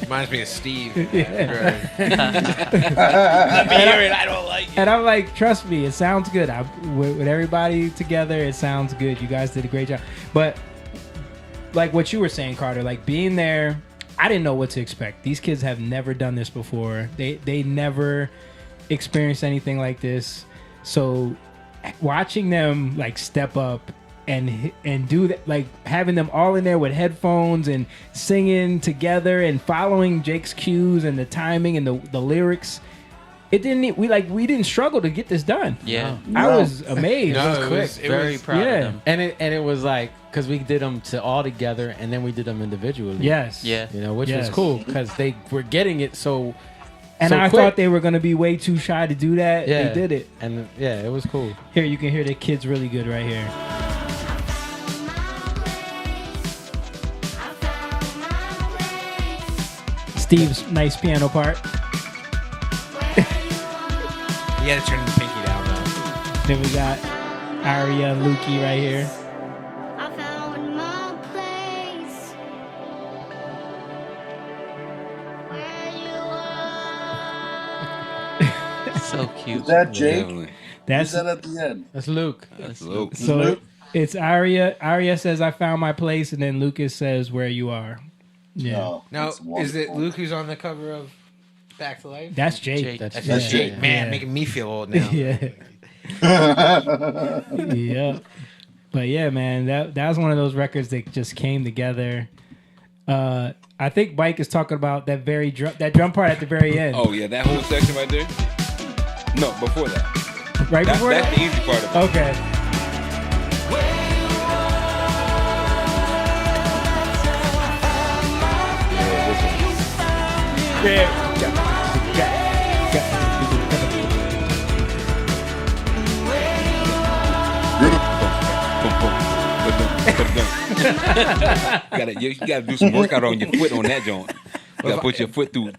it. Reminds me of Steve. Yeah. Let me hear it. I don't like it. And I'm like, trust me, it sounds good. With everybody together, it sounds good. You guys did a great job. But like what you were saying, Carter, like being there, I didn't know what to expect. These kids have never done this before. They never experienced anything like this. So watching them like step up and do that, like having them all in there with headphones and singing together and following Jake's cues and the timing and the lyrics. We didn't struggle to get this done. Yeah. I was amazed. No, It was it quick. was- Very proud yeah. of them. And it was like, because we did them all together and then we did them individually. Yes. Yeah. Which Yes. was cool because they were getting it so. And so I quick. thought they were going to be way too shy to do that. Yeah. They did it. And yeah, it was cool. Here, you can hear the kids really good right here. Steve's nice piano part. You gotta turn the pinky down though. Then we got Aria and Lukey right here. I found my place where you are. So cute. Is that Jake? Definitely. Who's That's that at the end? That's Luke. That's Luke. so. It's Aria. Aria says, "I found my place," and then Lucas says, "Where you are." Yeah, Oh, Now, that's is it wonderful. Luke who's on the cover of Back to Life? that's Jake. Jake. That's That's Yeah. Jake. Man, Yeah. making me feel old now. Yeah. Yeah. But yeah, man, that was one of those records that just came together. I think Mike is talking about that that drum part at the very end. Oh yeah, that whole section right there. No, before that. right before That's that? the easy part of it. Okay. You gotta do some workout on your foot on that joint. You gotta put your foot through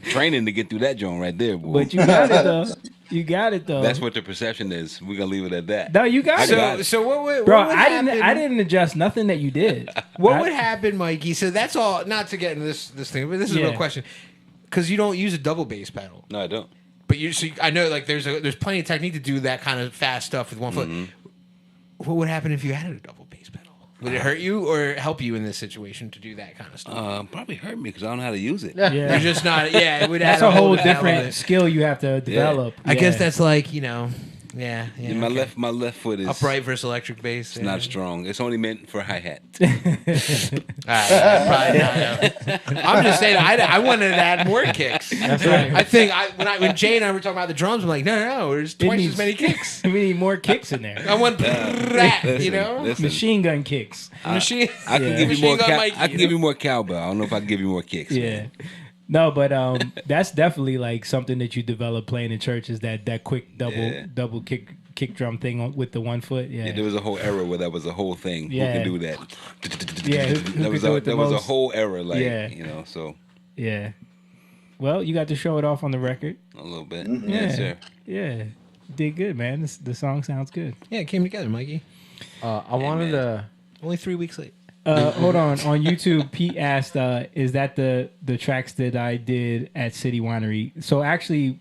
training to get through that joint right there, boy. But you got it though. You got it though. That's what the perception is. We're gonna leave it at that. No, you got I it. got it. So what would Bro, what would I happen? didn't adjust nothing that you did. What would happen, Mikey? So that's all. Not to get into this thing, but this is a Yeah. real question. Because you don't use a double bass pedal, No, I don't. but I know like there's plenty of technique to do that kind of fast stuff with one foot. What would happen if you added a double bass pedal? Would it hurt you or help you in this situation to do that kind of stuff? Probably hurt me because I don't know how to use it. Yeah. You're just not. Yeah, it would That's add a whole element. different skill you have to develop. I guess Yeah. that's like yeah. My okay. left foot is upright versus electric bass. It's not strong. It's only meant for hi hat. I'm just saying. I wanted to add more kicks. That's right. I think when Jay and I were talking about the drums, I'm like, no, there's twice needs- as many kicks. We need more kicks in there. I want that, Listen. Machine gun kicks. Machine. I can Yeah. give you more. Machine Gun Mikey, I can give you more cowbell. I don't know if I can give you more kicks. Yeah. man. No, but that's definitely like something that you develop playing in church is that quick double kick drum thing with the 1 foot. Yeah. Yeah, there was a whole era where that was a whole thing. Yeah. Who can do that? Yeah, who that could was do a, it the that was a most? whole era. Like Yeah. so Yeah. Well, you got to show it off on the record. a little bit. Yeah. Yes, sir. Yeah. Did good, man. The song sounds good. Yeah, it came together, Mikey. I wanted to. Only 3 weeks late. Hold on YouTube, Pete asked, "Is that the tracks that I did at City Winery?" So actually,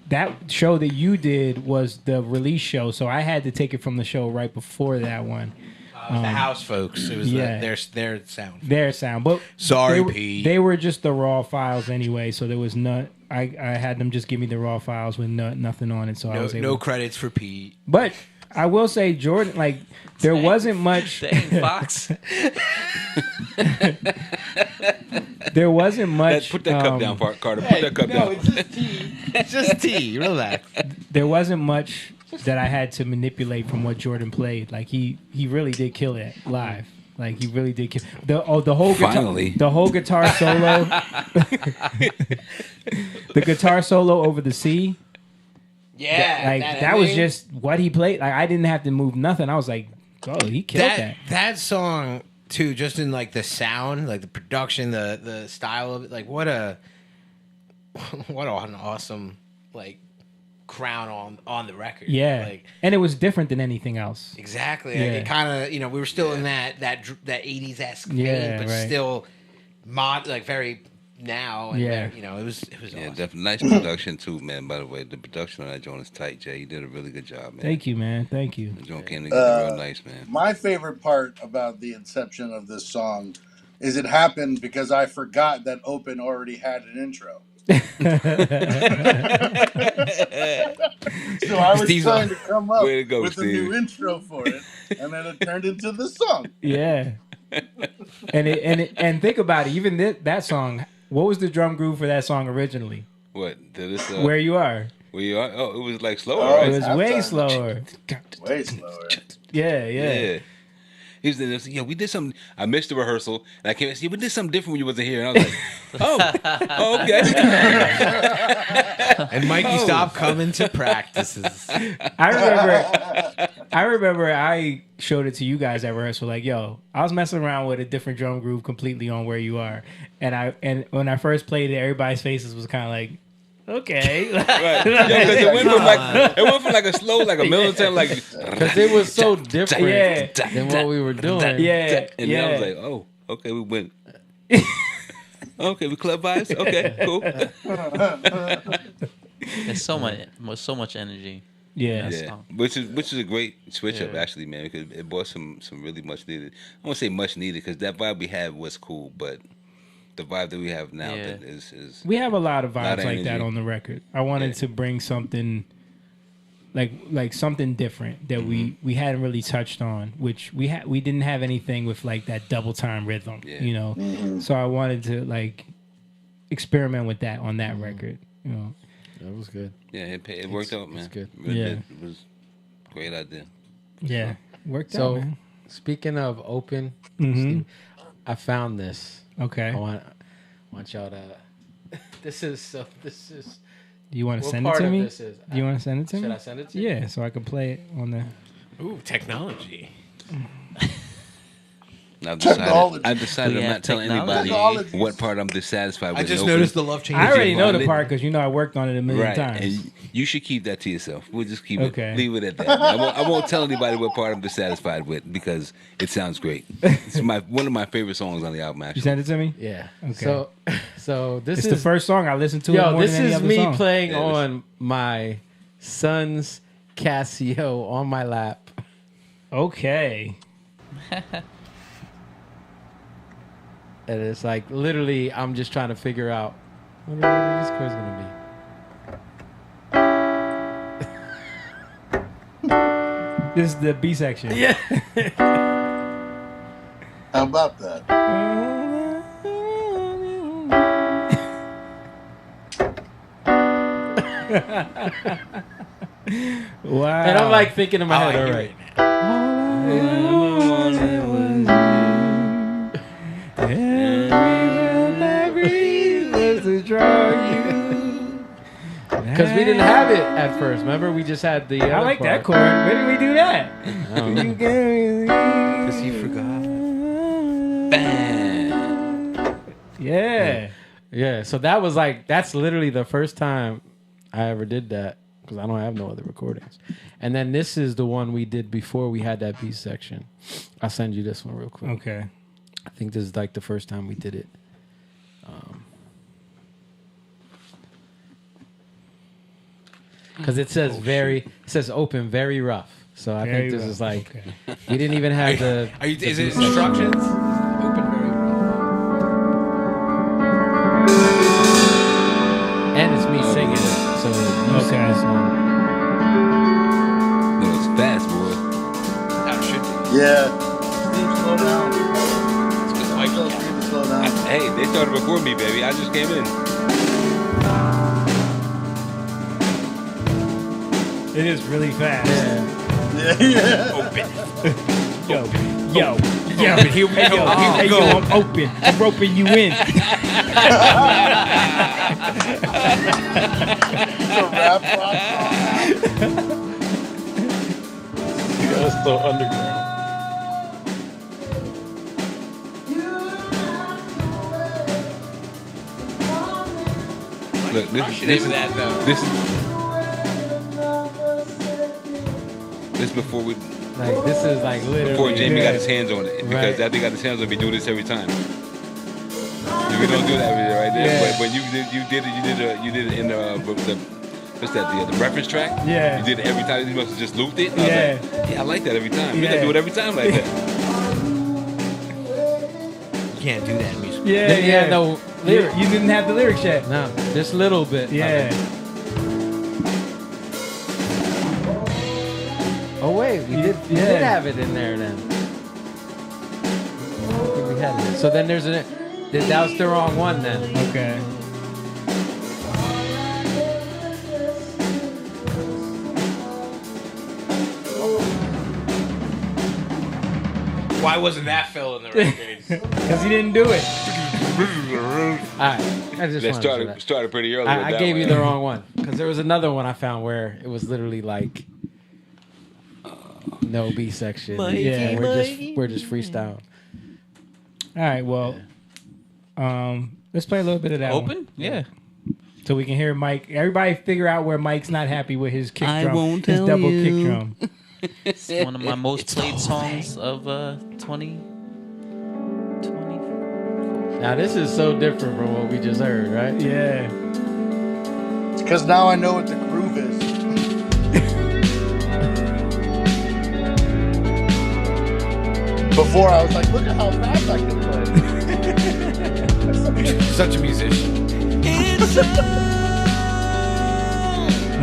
that show that you did was the release show. So I had to take it from the show right before that one. The house folks. It was yeah. their sound. Their sound, but Sorry, they were, Pete. They were just the raw files anyway. So there was not. I had them just give me the raw files with nothing on it. So I was able. No credits for Pete. But I will say, Jordan, like there wasn't much. Dang, Fox. there wasn't much. Put that cup down, Carter. Put that cup down. It's just tea. It's just tea. Relax. There wasn't much that I had to manipulate from what Jordan played. Like he really did kill it live. Like he really did kill the whole guitar, Finally. the whole guitar solo, the guitar solo over the C. Yeah, Like that was just what he played. Like I didn't have to move nothing. I was like, oh, he killed that. That song too, just in like the sound, like the production, the style of it. Like what an awesome like crown on the record. Yeah, like and it was different than anything else. exactly. Yeah. Like, it kind of we were still in that 80s esque vein, Yeah, but right. still like very now. And Yeah. it was Yeah, awesome. definitely nice production too, man. By the way, the production on that joint is tight, Jay. You did a really good job, man. Thank you, man. Thank you. The joint came together real nice, man. My favorite part about the inception of this song is it happened because I forgot that Open already had an intro. So I was Steve's trying to come up Way to go, with Steve. a new intro for it, and then it turned into the song. Yeah, and think about it. Even that song. What was the drum groove for that song originally? What? Did this? Where you are? Where you are? Oh, it was like slower, Oh, right? It was halftime. way slower. Way slower. Yeah. He was in this, yeah, we did something. I missed the rehearsal, and I came and said, we did something different when you wasn't here. And I was like, oh, okay. And Mikey stopped coming to practices. I remember I showed it to you guys at rehearsal. Like, yo, I was messing around with a different drum groove completely on Where You Are, and when I first played it, everybody's faces was kind of like, okay, Right. Yeah, 'cause it went from like a slow, like a military, like, Because it was so different Yeah. than what we were doing. yeah, and then I was like, oh, okay, we went. Okay, we club vibes. Okay, cool. There's so much energy. yeah. That's Yeah, all. which is a great switch up Yeah. actually, man, because it brought some really much needed. I won't say much needed because that vibe we had was cool, but the vibe that we have now Yeah. that is We have a lot of Lot vibes of like that energy. on the record. I wanted Yeah. to bring something like something different that Mm-hmm. we hadn't really touched on, which we didn't have anything with like that double time rhythm, Yeah. you know. So I wanted to like experiment with that on that record, you know. That was good. yeah, it worked out, man. it's good. Really Yeah. did. It was a great idea. Yeah, worked So, out, man. speaking of open, Mhm. Steve, I found this. Okay, I want y'all to. This is. do you want to What send it part to of me? this is? Do you want to send it to me? Should I send it to you? Yeah, so I can play it on the. Ooh, technology. I've Technology. decided We I'm have not telling anybody technology. what part I'm dissatisfied with. I just Open. noticed the love change. I already know find the it? part because you know I worked on it a million Right, times. and you should keep that to yourself. We'll just keep Okay. it, leave it at that. I won't tell anybody what part I'm dissatisfied with because it sounds great. It's one of my favorite songs on the album. You Actually, send it to me. Yeah. Okay. So this It's is the first song I listened to. it Yo, more this than any is other me song. playing Yeah, this- on my son's Casio on my lap. Okay. And it's like literally, I'm just trying to figure out what this chord's gonna This is the B section. be. Yeah. How about that? Wow. And I'm like thinking in my Oh, I head, all hear right. it Because we didn't have it at first. Remember, we just had the. I other like that part. chord. Where did we do that? I don't know. because you forgot. Yeah. Yeah, so that was like that's literally the first time I ever did that because I don't have no other recordings. And then this is the one we did before we had that B section. I'll send you this one real quick. Okay. I think this is like the first time we did it. Because it says it says open, very rough. So I Very think this rough. is like Okay. we didn't even have the. Are you? the Is it B section. instructions? Open very rough. And it's me singing it. So you sing Okay. the song. No, it's fast, boy. That should be. Yeah. Steve, slow down. It's because Mikey. Steve, slow down. Hey, started before me, baby. I just came in. It is really fast. Open. Yo. Here we go. Hey, yo, I'm open. I'm roping you in. It's a rap rock song. That's so underground. Look, this before we Like this is like literally. before Jamie Yeah. got his hands on it, because Right. after he got his hands on it, we do this every time. We don't do that right there. Yeah. But when you did it in the what's that? The reference track. Yeah. You did it every time. You must have just looped it. And I Yeah. was like, yeah, I like that every time. We Yeah. gotta do it every time like that. You can't do that in music. Yeah, Then you yeah. had no You, lyrics. you didn't have the lyrics yet. No, just a little bit. of Yeah. it. Oh wait, we did Yeah. have it in there then. I think we had it. So then that was the wrong one then. Okay. Why wasn't that Phil in the records? Because he didn't do it. All right, I just That wanted to say started pretty early. with I that gave you one. the wrong one because there was another one I found where it was literally like no B section. Yeah. We're just freestyling. All right, well, let's play a little bit of that one. Open? Yeah. So we can hear Mike. Everybody figure out where Mike's not happy with his kick I drum. won't his tell double you. kick drum. It's one of my most played songs of 2020. Now this is so different from what we just heard, right? Yeah. Because now I know what the groove is. Before I was like, look at how fast I can play. Such a musician.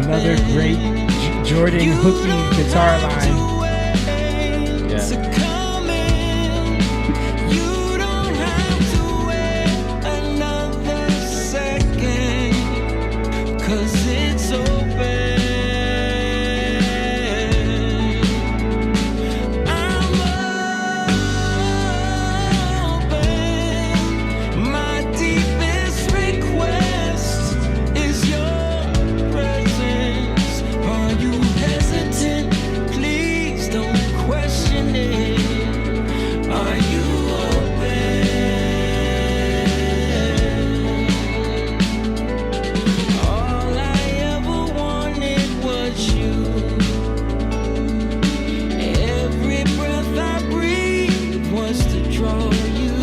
Another great Jordan hooky guitar line. Yeah. Cause it's open. I'm open. My deepest request is your presence. Are you hesitant? Please don't question it. Are you open? All I ever wanted was you. Every breath I breathed was to draw you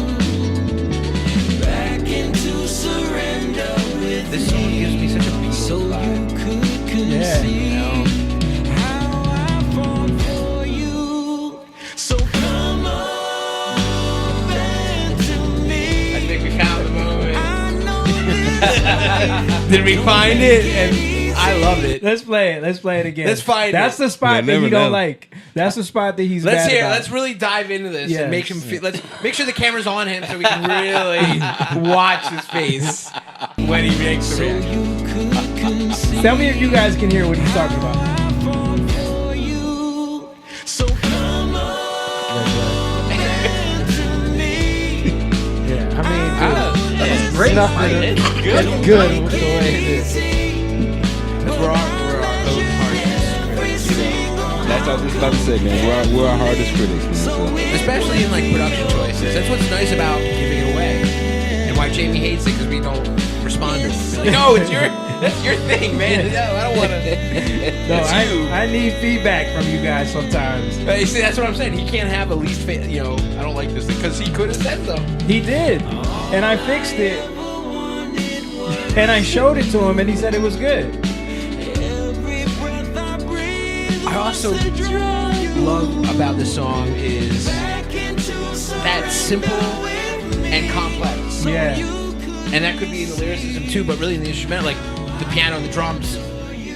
back into surrender with This song gives me such a peace. so you could conceive how I fall for you. So come open to me. I think we found the moment. I know Did we find it? And I loved it. Let's play it. Let's play it again. Let's find That's it. the spot Yeah, that never you don't know. like. That's the spot that he's Let's bad hear. about. Let's really dive into this Yes. and make him feel. Let's make sure the camera's on him so we can really watch his face when he makes the reaction. you could conceive Tell me if you guys can hear what he's talking about. I fall for you. So come on to me. Yeah, I mean, It's great. It's good. It's good the way it is. That's where our own hardest. That's what I was just about to say, man. We're our hardest critics, man. So. Especially in like production choices. That's what's nice about giving it away, and why Jamie hates it because we don't respond to it. Like, no, that's your thing, man. No, I don't want to. No, It's you. I need feedback from you guys sometimes. You see, that's what I'm saying. He can't have a least I don't like this because he could have said so. He did, and I fixed it, and I showed it to him, and he said it was good. I also love about this song is that simple and complex. Yeah, And that could be in the lyricism too, but really in the instrumental, like the piano and the drums,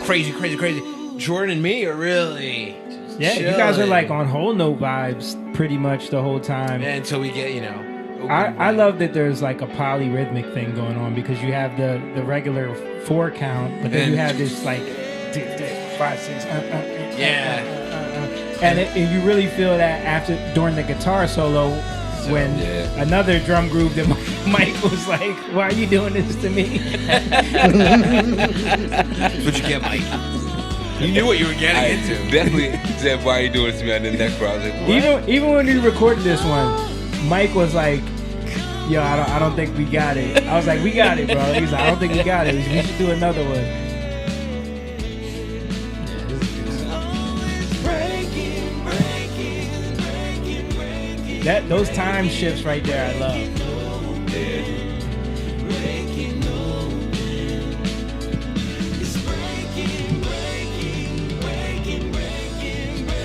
crazy, crazy, crazy. Jordan and me are really yeah. You guys are chilling. like on whole note vibes pretty much the whole time. Yeah, until we get, I love that there's like a polyrhythmic thing going on because you have the regular 4 count, but then you have this like 5, 6, and you really feel that during the guitar solo when another drum groove that Mike was like, "Why are you doing this to me?" That's what you get, Mike. You knew what you were getting into. Definitely said, "Why are you doing this to me?" And then next part, I was like, what? Even when we recorded this one, Mike was like, "Yo, I don't think we got it." I was like, "We got it, bro." He's like, "I don't think we got it. We should do another one." Those time shifts right there, I love.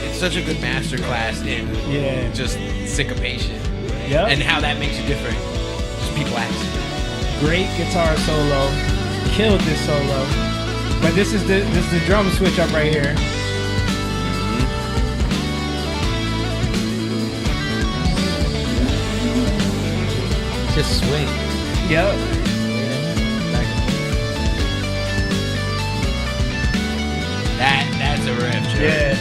It's such a good masterclass in just syncopation. Yep. And how that makes you different. Just people ask. Great guitar solo. Killed this solo. But this is the drum switch up right here. Just swing. Yep. That's a riff, sure. Yeah.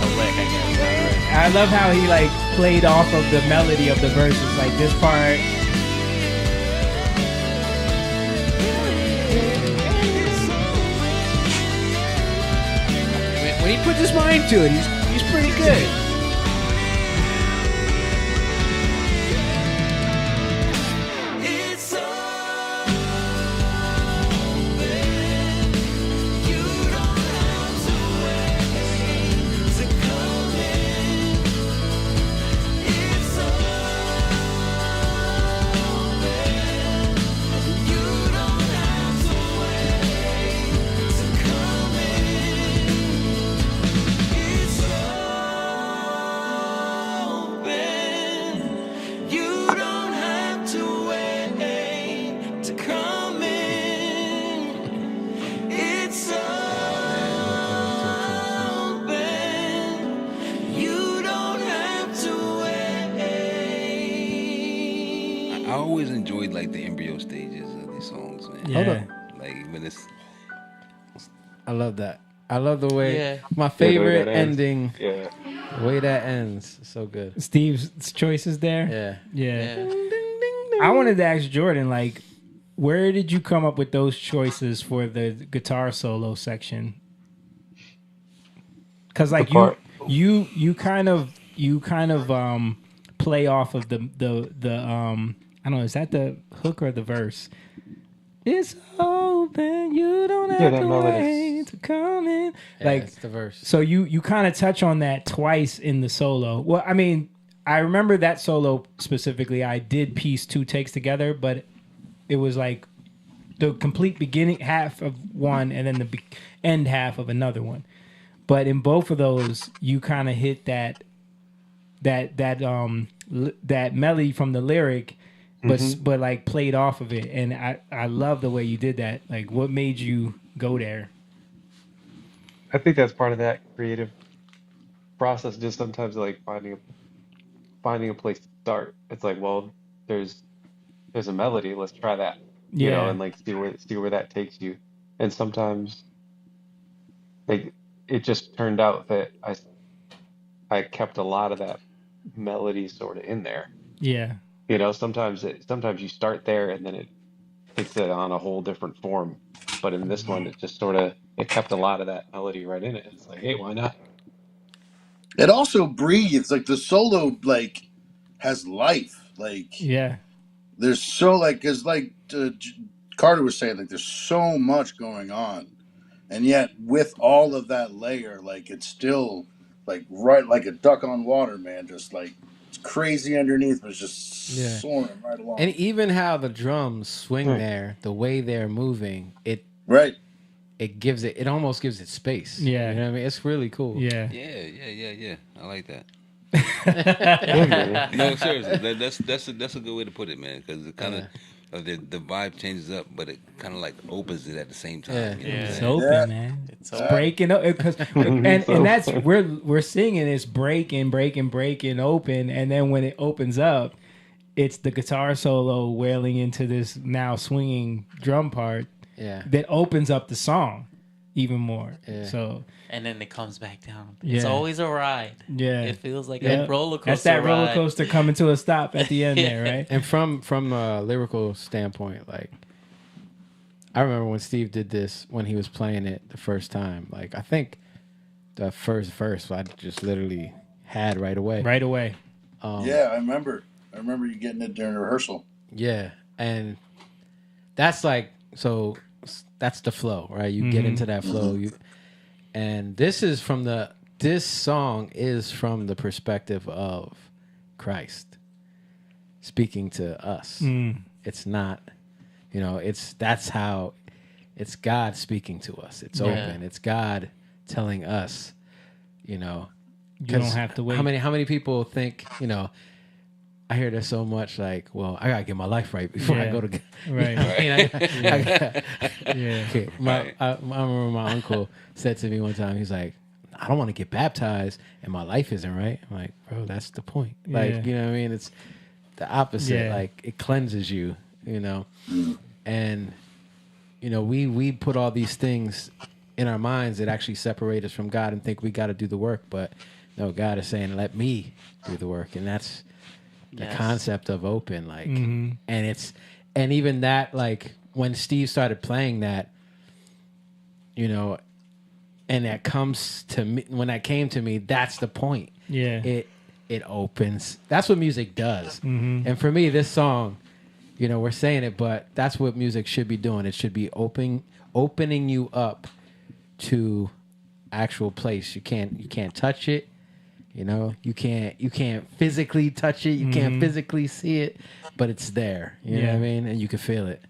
A lick, I guess. I love how he like played off of the melody of the verses. Like this part. When he puts his mind to it, he's pretty good. I always enjoyed like the embryo stages of these songs, man. Yeah. Like when it's I love that. I love the way Yeah. my Yeah, the way favorite that ends. ending. Yeah. The way that ends, so good. Steve's choices there. Yeah. Yeah. I wanted to ask Jordan, like, where did you come up with those choices for the guitar solo section? Because like you kind of play off of the I don't know, is that the hook or the verse? It's open, you don't have that to melody. wait to come in. Yeah, Like it's the verse. so you kind of touch on that twice in the solo. Well, I mean, I remember that solo specifically. I did piece 2 takes together, but it was like the complete beginning half of one and then the end half of another one. But in both of those, you kind of hit that melody from the lyric, but like played off of it. And I love the way you did that. Like, what made you go there? I think that's part of that creative process. Just sometimes like finding a place to start. It's like, well, there's a melody. Let's try that. You know, Yeah. and like see where that takes you. And sometimes, like, it just turned out that I kept a lot of that melody sort of in there. Yeah. You know, sometimes you start there and then it takes it on a whole different form. But in this one, it just sort of kept a lot of that melody right in it. It's like, hey, why not? It also breathes. Like the solo, like has life. Like Yeah. there's so like, cause like Carter was saying, like there's so much going on, and yet with all of that layer, like it's still like right like a duck on water, man. Just like it's crazy underneath, but it's just Yeah. soaring right along. And even how the drums swing there, the way they're moving, it right. it almost gives it space. Yeah. You know what I mean? It's really cool. Yeah. yeah. I like that. Yeah, man. No, seriously, that's a good way to put it, man. Because it kind of the vibe changes up, but it kind of like opens it at the same time. Yeah. You know what I'm It's saying? open, Yeah. man. It It's Uh, breaking up because and that's we're singing it's breaking open, and then when it opens up, it's the guitar solo wailing into this now swinging drum part Yeah. that opens up the song even more. Yeah. So and then it comes back down. Yeah. It's always a ride. yeah, It feels like Yeah. a roller coaster. That's that roller ride. coaster coming to a stop at the end there, right? And from a lyrical standpoint, like I remember when Steve did this when he was playing it the first time. Like I think the first verse I just literally had right away. Right away. yeah, I remember you getting it during rehearsal. Yeah, and that's like so. That's the flow, right? You get into that flow. And this song is from the perspective of Christ speaking to us. It's not, that's how it's God speaking to us. It's open. It's God telling us, You don't have to wait. How many people think, I hear this so much, like, well, I gotta get my life right before I Yeah. go to. Right. Yeah. Okay, I remember my uncle said to me one time, he's like, I don't want to get baptized and my life isn't right. I'm like, bro, that's the point. Like, Yeah. you know what I mean? It's the opposite. Yeah. Like, it cleanses you, and, we put all these things in our minds that actually separate us from God and think we got to do the work. But no, God is saying, let me do the work. And that's the Yes. concept of open. Like, and even that, like, when Steve started playing that, and that comes to me, when that came to me, that's the point. Yeah. It opens. That's what music does. And for me, this song, we're saying it, but that's what music should be doing. It should be opening you up to actual place. You can't touch it. You can't physically touch it. You can't physically see it, but it's there. You know what I mean? And you can feel it.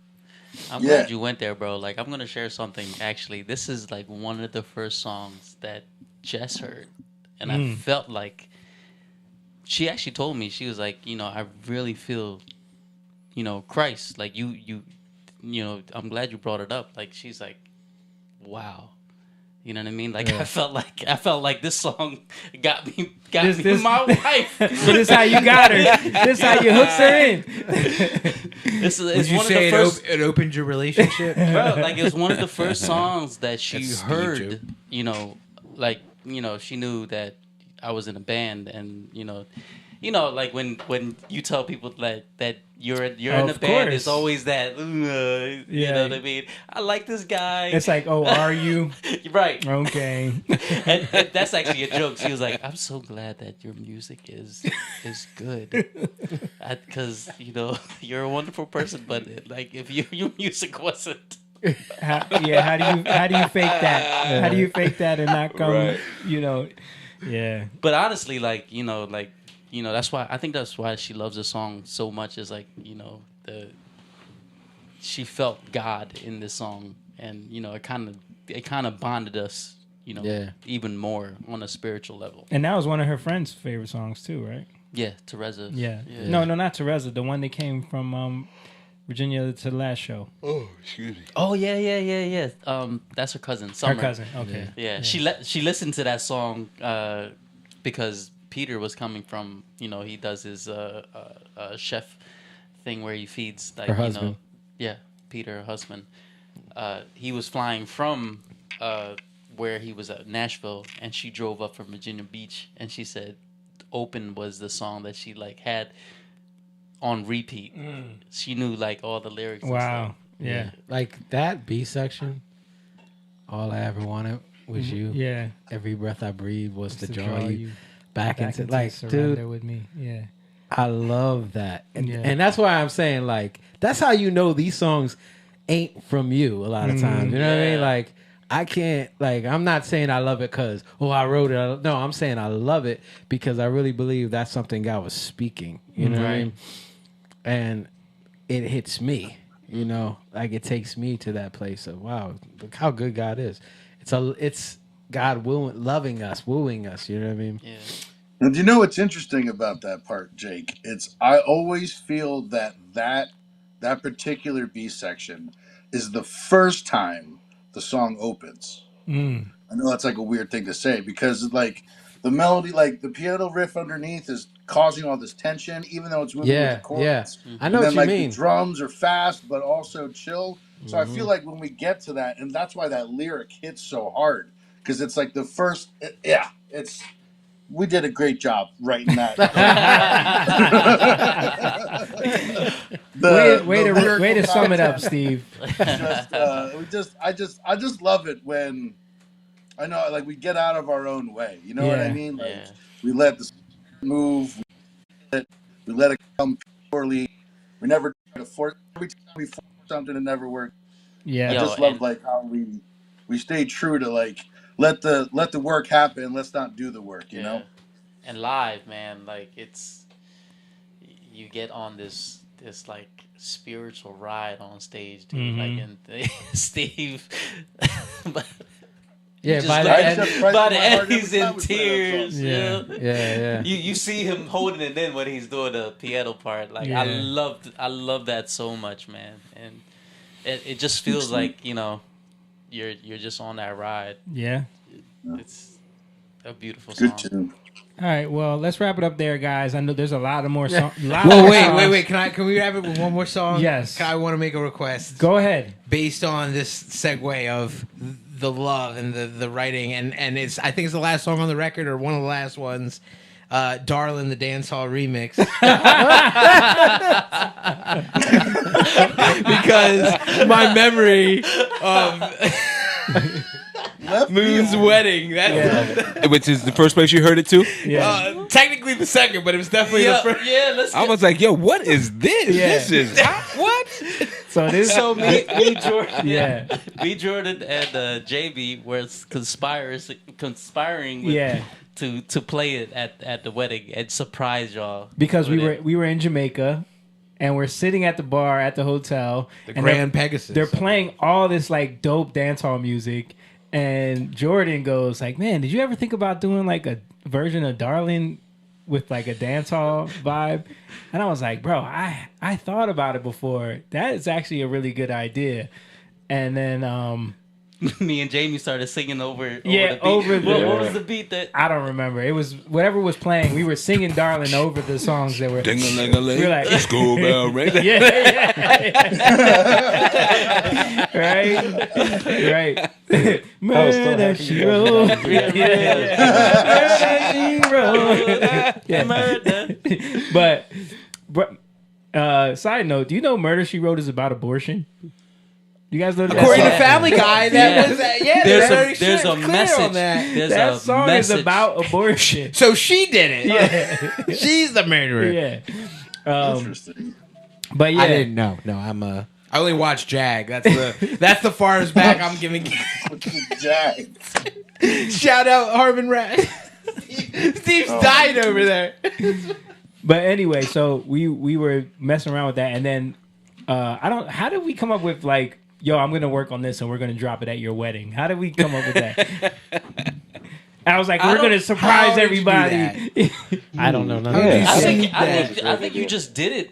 I'm Yeah. glad you went there, bro. Like, I'm gonna share something. Actually, this is like one of the first songs that Jess heard, and I felt like she actually told me, she was like, I really feel, Christ. Like you, I'm glad you brought it up. Like, she's like, wow. You know what I mean? Like, I felt like this song got me my wife. So this is how you got her. This is how you hooked her in. It's Would you one say of the first. it opened your relationship? Bro, like, it was one of the first songs that she That's Steve heard. joke. She knew that I was in a band, and like when you tell people that you're in a Of band, course. it's always that. You Yeah. know what I mean? I like this guy. It's like, oh, are you? Right. Okay. And that's actually a joke. She was like, "I'm so glad that your music is good, because you're a wonderful person, but like if your music wasn't." How do you fake that? How do you fake that and not come? Right. Yeah. But honestly, that's why I think that's why she loves the song so much. Is like, she felt God in this song, and it kind of bonded us, even more on a spiritual level. And that was one of her friends' favorite songs too, right? Yeah, Teresa. Yeah. No, not Teresa. The one that came from Virginia to the last show. Oh, excuse me. Oh yeah. That's her cousin. Summer. Her cousin. Okay. Yeah. She listened to that song because Peter was coming from, he does his chef thing where he feeds, like, Her husband. Peter, her husband. He was flying from where he was at Nashville, and she drove up from Virginia Beach, and she said Open was the song that she like had on repeat. She knew like all the lyrics. and Wow. stuff. Yeah. Like that B section, all I ever wanted was you. Yeah. Every breath I breathe was to To draw you back back into, like, surrender dude, with me. Yeah. I love that. Yeah. And that's why I'm saying, like, that's how you know these songs ain't from you a lot of times. You know what I mean? Yeah. Like, I can't, like, I'm not saying I love it because, I wrote it. No, I'm saying I love it because I really believe that's something God was speaking. You know what I mean? And it hits me, like it takes me to that place of, wow, look how good God is. It's God wooing us, you know what I mean? Yeah. And you know what's interesting about that part, Jake? I always feel that particular B section is the first time the song opens. I know that's like a weird thing to say because like the melody, like the piano riff underneath is causing all this tension, even though it's moving with the chords. Yeah. I And know then what you like mean. the drums are fast but also chill. So I feel like when we get to that, and that's why that lyric hits so hard because it's like the first. It's we did a great job writing that. Way to sum it up, Steve. I just love it when I know like we get out of our own way. You know what I Yeah. mean? Like, Yeah. we let the move. We let it come purely. We never try to force. Every time we force something, it never works. Yeah. I Yo, just love and- like how we stay true to like let the work happen. Let's not do the work. You know. And live, man, like you get on this like spiritual ride on stage, dude. Like and Steve, but Yeah, just by the like- end, by the my end heart every he's time in we play that tears. song. yeah, Yeah. yeah. You see him holding it in when he's doing the piano part. Like Yeah. I love that so much, man. And it just feels like, you're just on that ride. Yeah. It's a beautiful song. Good tune. All right. Well, let's wrap it up there, guys. I know there's a lot of more songs. Well, wait. Can we wrap it with one more song? Yes. I want to make a request. Go ahead. Based on this segue of the love and the writing, and I think it's the last song on the record or one of the last ones. Darlin' the Dancehall remix. Because my memory of Moon's wedding. Which is the first place you heard it too? Yeah. Technically the second, but it was definitely the first. Let's I was like, yo, what is this? Yeah. This is what? So this. So me Jordan, Yeah. me Jordan and JB were conspiring with, Yeah. to play it at the wedding and surprise y'all Because with it. we were in Jamaica, and we're sitting at the bar at the hotel. The and Grand Pegasus. They're playing all this like dope dancehall music, and Jordan goes like, "Man, did you ever think about doing like a version of Darling with like a dancehall vibe?" And I was like, "Bro, I thought about it before. That is actually a really good idea." And then Me and Jamie started singing over Yeah, the beat. over what, the- what was the beat that? I don't remember. It was whatever was playing. We were singing Darling over the songs that were. Ding-a-ling-a-ling, We're like- school bell ring. Yeah. Right. Murder she wrote. Murder she wrote. Yeah. Murder. But side note, do you know Murder She Wrote is about abortion? You guys know that? According to song? Family Guy, that was There's a message. on that. There's That a song message. is about abortion. So she did it. Yeah. She's the murderer. Yeah. Interesting. But yeah. I didn't know. No, I only watched Jag. That's the farthest back I'm giving. Jack. Shout out Harmon Rat. Steve's dying over there. But anyway, so we were messing around with that, and then how did we come up with like, yo, I'm gonna work on this and we're gonna drop it at your wedding? How did we come up with that? I was like, we're gonna how surprise did you do everybody. I don't know. None How of did you that. I think you just did it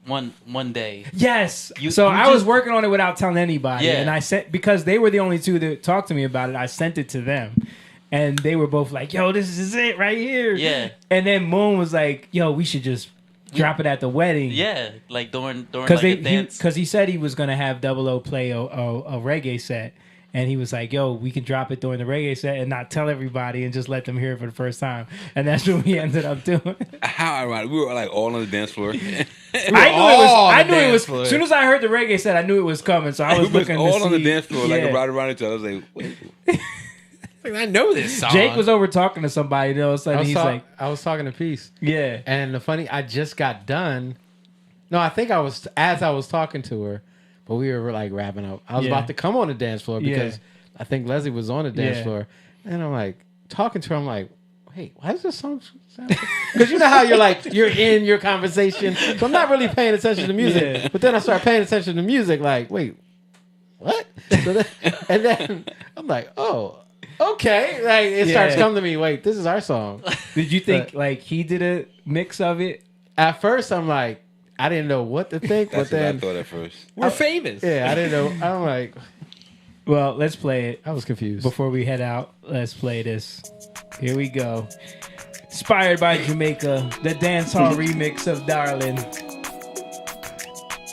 one day. Yes. You I was just- working on it without telling anybody, Yeah. and I sent because they were the only two that talked to me about it. I sent it to them, and they were both like, "Yo, this is it right here." Yeah. And then Moon was like, "Yo, we should just drop it at the wedding." Yeah, like during Because like a dance. he said he was gonna have 00 play a reggae set, and he was like, "Yo, we can drop it during the reggae set and not tell everybody and just let them hear it for the first time." And that's what we ended up doing. How ironic. We were like all on the dance floor. I knew it was. floor. As soon as I heard the reggae set, I knew it was coming. So I was we was looking all to see. on the dance floor, like Yeah. around each other. I was like, wait. I know this song. Jake was over talking to somebody, and all of a I sudden was, he's like, I was talking to Peace, "Yeah, and the funny, I just got done. No, I think I was talking to her, but we were like wrapping up. I was Yeah. about to come on the dance floor because Yeah. I think Leslie was on the dance Yeah. floor, and I'm like talking to her. I'm like, wait, why is this song sound? Because you know how you're in your conversation, so I'm not really paying attention to the music. Yeah. But then I start paying attention to the music, like, wait, what? And then I'm like, oh. Okay, like it starts Yeah. coming to me. Wait, this is our song. did you think like he did a mix of it?" At first, I'm like, I didn't know what to think, but That's what I then thought at first. We're famous. yeah, I didn't know. I'm like, Well, let's play it I was confused. before we head out. Let's play this. Here we go. Inspired by Jamaica, the dancehall remix of Darling.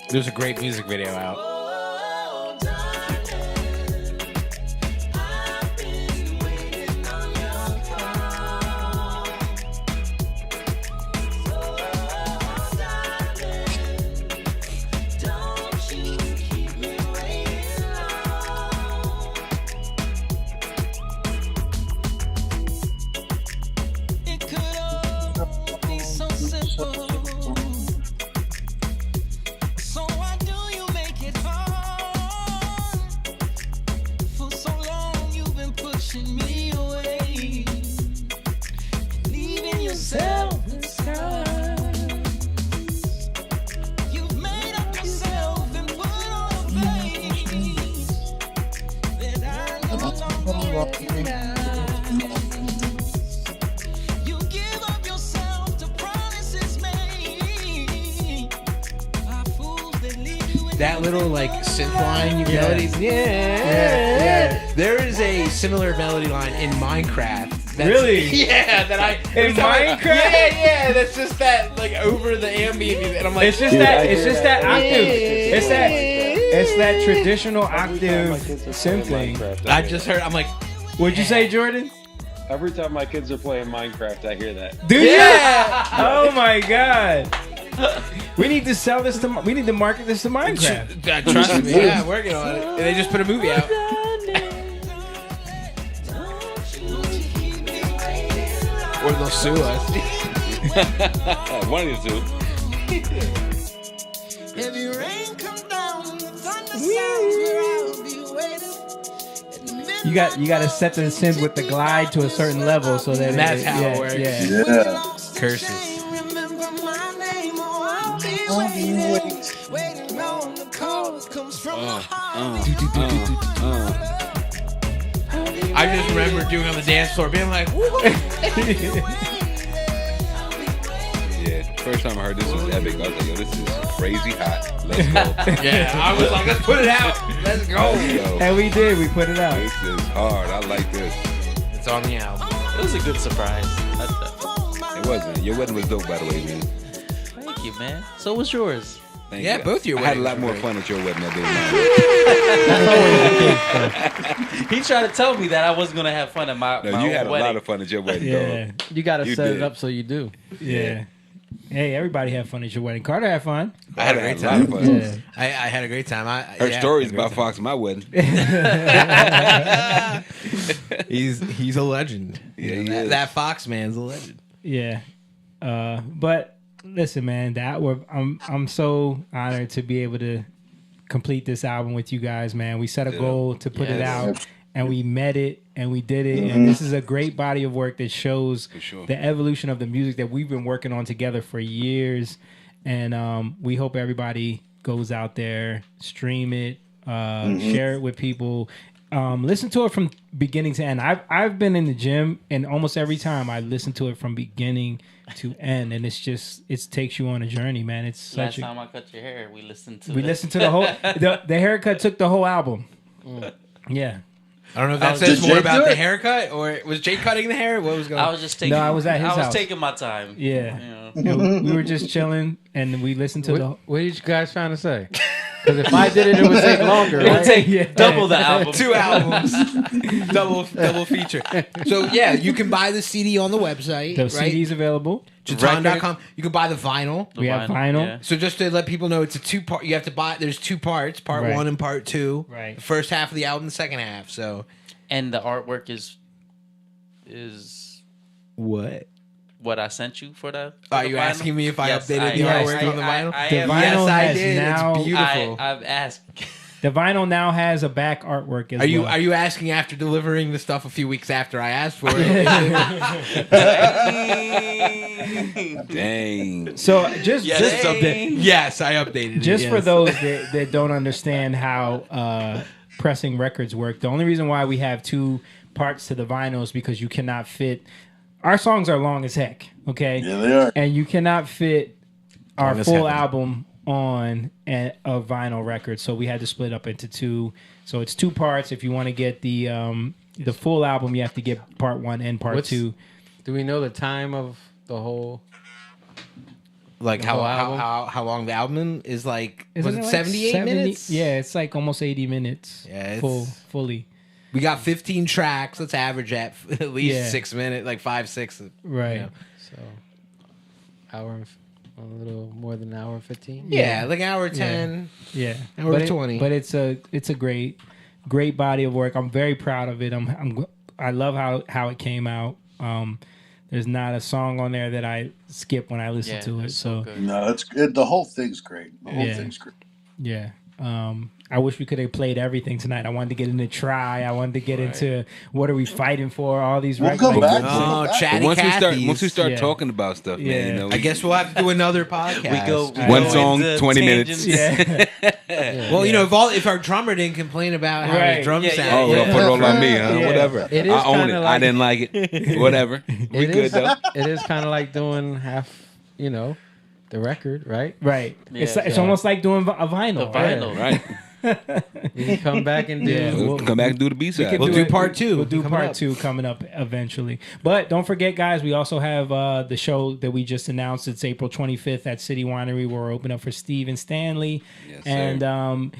There's a great music video out. Oh, darling, I've been waiting on your call. Oh, darling, don't you keep me waiting long. It could all be so simple. So why do you make it hard? For so long you've been pushing me away, leaving yourself in scars. You've made up yourself and put on a face that I no longer recognize. You give up yourself to promises made by fools that leave you in That little like synth line you Yeah. melody. Yeah. There is a similar melody line in Minecraft. That's- Really? Yeah, that I In Minecraft? Yeah, that's just that like over the ambient music. And I'm like, It's just that. It's just that octave. It's that. It's that traditional octave synth thing. I just heard. I'm like, What'd you say, Jordan? Every time my kids are playing Minecraft, I hear that. Do yeah. you? Oh my god. We need to sell this to. We need to market this to Minecraft. Trust me, yeah, I'm working on it. And they just put a movie out. Or they'll sue us. One of the two. Heavy rain come down and the thunder sounds where I'll be waiting. You got to set the synth with the glide to a certain level so that That's how it works. Yeah. Yeah. Curses. Remember my name, oh, I'll be waiting. Waiting on the call comes from the heart. I just remember doing on the dance floor, being like, Yeah. First time I heard this was epic. I was like, yo, this is crazy hot. Let's go. yeah. I was like, let's put it out. Let's go. Yo, And we did. We put it out. this is hard. I like this. It's on the album. It was a good surprise. I thought. It was, man. Your wedding was dope, by the way, man. Thank you, man. So was yours. Thank Yeah, you. both your I had a weddings lot were more great. fun at your wedding than I did mine. He tried to tell me that I wasn't gonna have fun at my No, my you own had a wedding. lot of fun at your wedding, Yeah. dog. You got to You set did. it up so you do. Yeah. Hey, everybody had fun at your wedding. Carter had fun. I had a great lot of fun. Yeah. I had a great time. I Heard yeah, stories I had a about great Fox at my wedding. time. He's a legend. Yeah, he that, is. that Fox man's a legend. Yeah. But listen, man, I'm so honored to be able to complete this album with you guys, man. We set a goal to put it Yes. out and we met it and we did it. And this is a great body of work that shows sure. the evolution of the music that we've been working on together for years. And we hope everybody goes out there, stream it, share it with people. Listen to it from beginning to end. I've been in the gym, and almost every time I listen to it from beginning to end, and it takes you on a journey, man. It's Last such time I cut your hair, we listened to. we it. listened to the whole the haircut took the whole album. Yeah, I don't know if that Did says more Jake about do the it? haircut or was Jake cutting the hair? What was going I on? was just taking. I was at his I was house. taking my time. yeah. You know. And we were just chilling, and we listened to What are you guys trying to say? Because if I did it, it would take longer. It would Right? take Yeah. double the album. 2 albums, double feature. So yeah, you can buy the CD on the website, the right? CD's available. Jaton.com. You can buy the vinyl. The We have vinyl. yeah. So just to let people know, it's a 2-part. You have to buy. There's 2 parts, part Right. 1 and part 2. Right. The first half of the album, the second half. So And the artwork is what? what I sent you for the. Are you asking me if I updated the Yes, artwork on the vinyl? I The am- vinyl Yes, I has did. now- It's beautiful. I've asked. The vinyl now has a back artwork as Are you well. are you asking after delivering the stuff a few weeks after I asked for it? Dang. So just Yes, just it's updated. Yes, I updated it. just for yes. those that don't understand how pressing records work, the only reason why we have 2 parts to the vinyl is because you cannot fit. Our songs are long as heck, okay? Yeah, they are. And you cannot fit our Long as full heck. album on a vinyl record, so we had to split up into two. So it's 2 parts. If you want to get the full album, you have to get part 1 and part 2. Do we know the time of the whole? Like The whole album? how long the album is? Like was Isn't it like 78 70 minutes? Yeah, it's like almost 80 minutes. Yeah, fully. We got 15 tracks. Let's average at least Yeah. 6 minutes, like 5, 6. Right. Yeah. So, a little more than an hour and 15. Yeah, like hour 10. Yeah, Hour but 20. But it's a great body of work. I'm very proud of it. I love how it came out. There's not a song on there that I skip when I listen to it. it's so So good. No, the whole thing's great. The whole Yeah. thing's great. yeah. I wish we could have played everything tonight. I wanted to get into Try. I wanted to get into What Are We Fighting For? All these We'll records. come back. Oh, But Chatty once we start Yeah. talking about stuff, man, Yeah. you know, I guess we'll have to do another podcast. We go One go song, into 20 tangents. minutes. Yeah. Well, you know, if our drummer didn't complain about how Right. his drums Yeah, sound, Oh, yeah. well, put it all on me, huh? Yeah. Whatever. It is I own kinda it. I like- didn't like it. Whatever. We It good is. though. It is kind of like doing half, the record, right? Right. Yeah. It's almost like doing a vinyl. The vinyl. Right. You can come back and do. Yeah. We'll come back and do the B We side. could We'll do it- part 2 We'll do coming part up. 2 coming up eventually. But don't forget, guys, we also have the show that we just announced. It's April 25th at City Winery, where we're opening up for Steve and Stanley. Yes, sir. And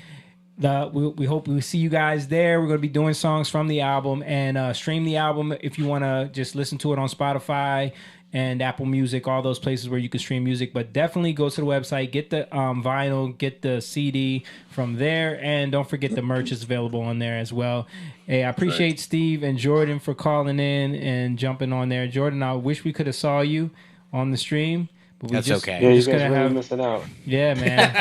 we hope we see you guys there. We're going to be doing songs from the album and stream the album if you want to just listen to it on Spotify and Apple Music, all those places where you can stream music. But definitely go to the website, get the vinyl, get the CD from there, and don't forget the merch is available on there as well. Hey, I appreciate Steve and Jordan for calling in and jumping on there. Jordan, I wish we could have saw you on the stream. But That's okay. Yeah, we're you just guys gonna really have, missing out. yeah, man.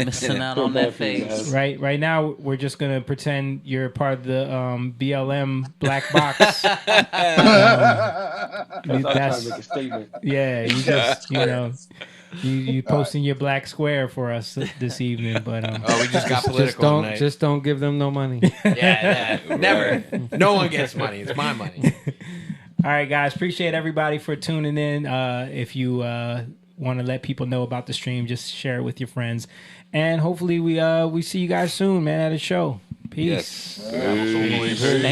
Missing out Feel on bad that for you face. guys. Right now, we're just gonna pretend you're part of the BLM black box. I thought I was trying That's to make a statement. yeah. You just you posting your black square for us this evening, but Oh, we just got Just political tonight. don't give them no money. yeah, never. No one gets money. It's my money. all right, guys. Appreciate everybody for tuning in. If you want to let people know about the stream, just share it with your friends, and hopefully we see you guys soon, man, at a show. Peace. Yes.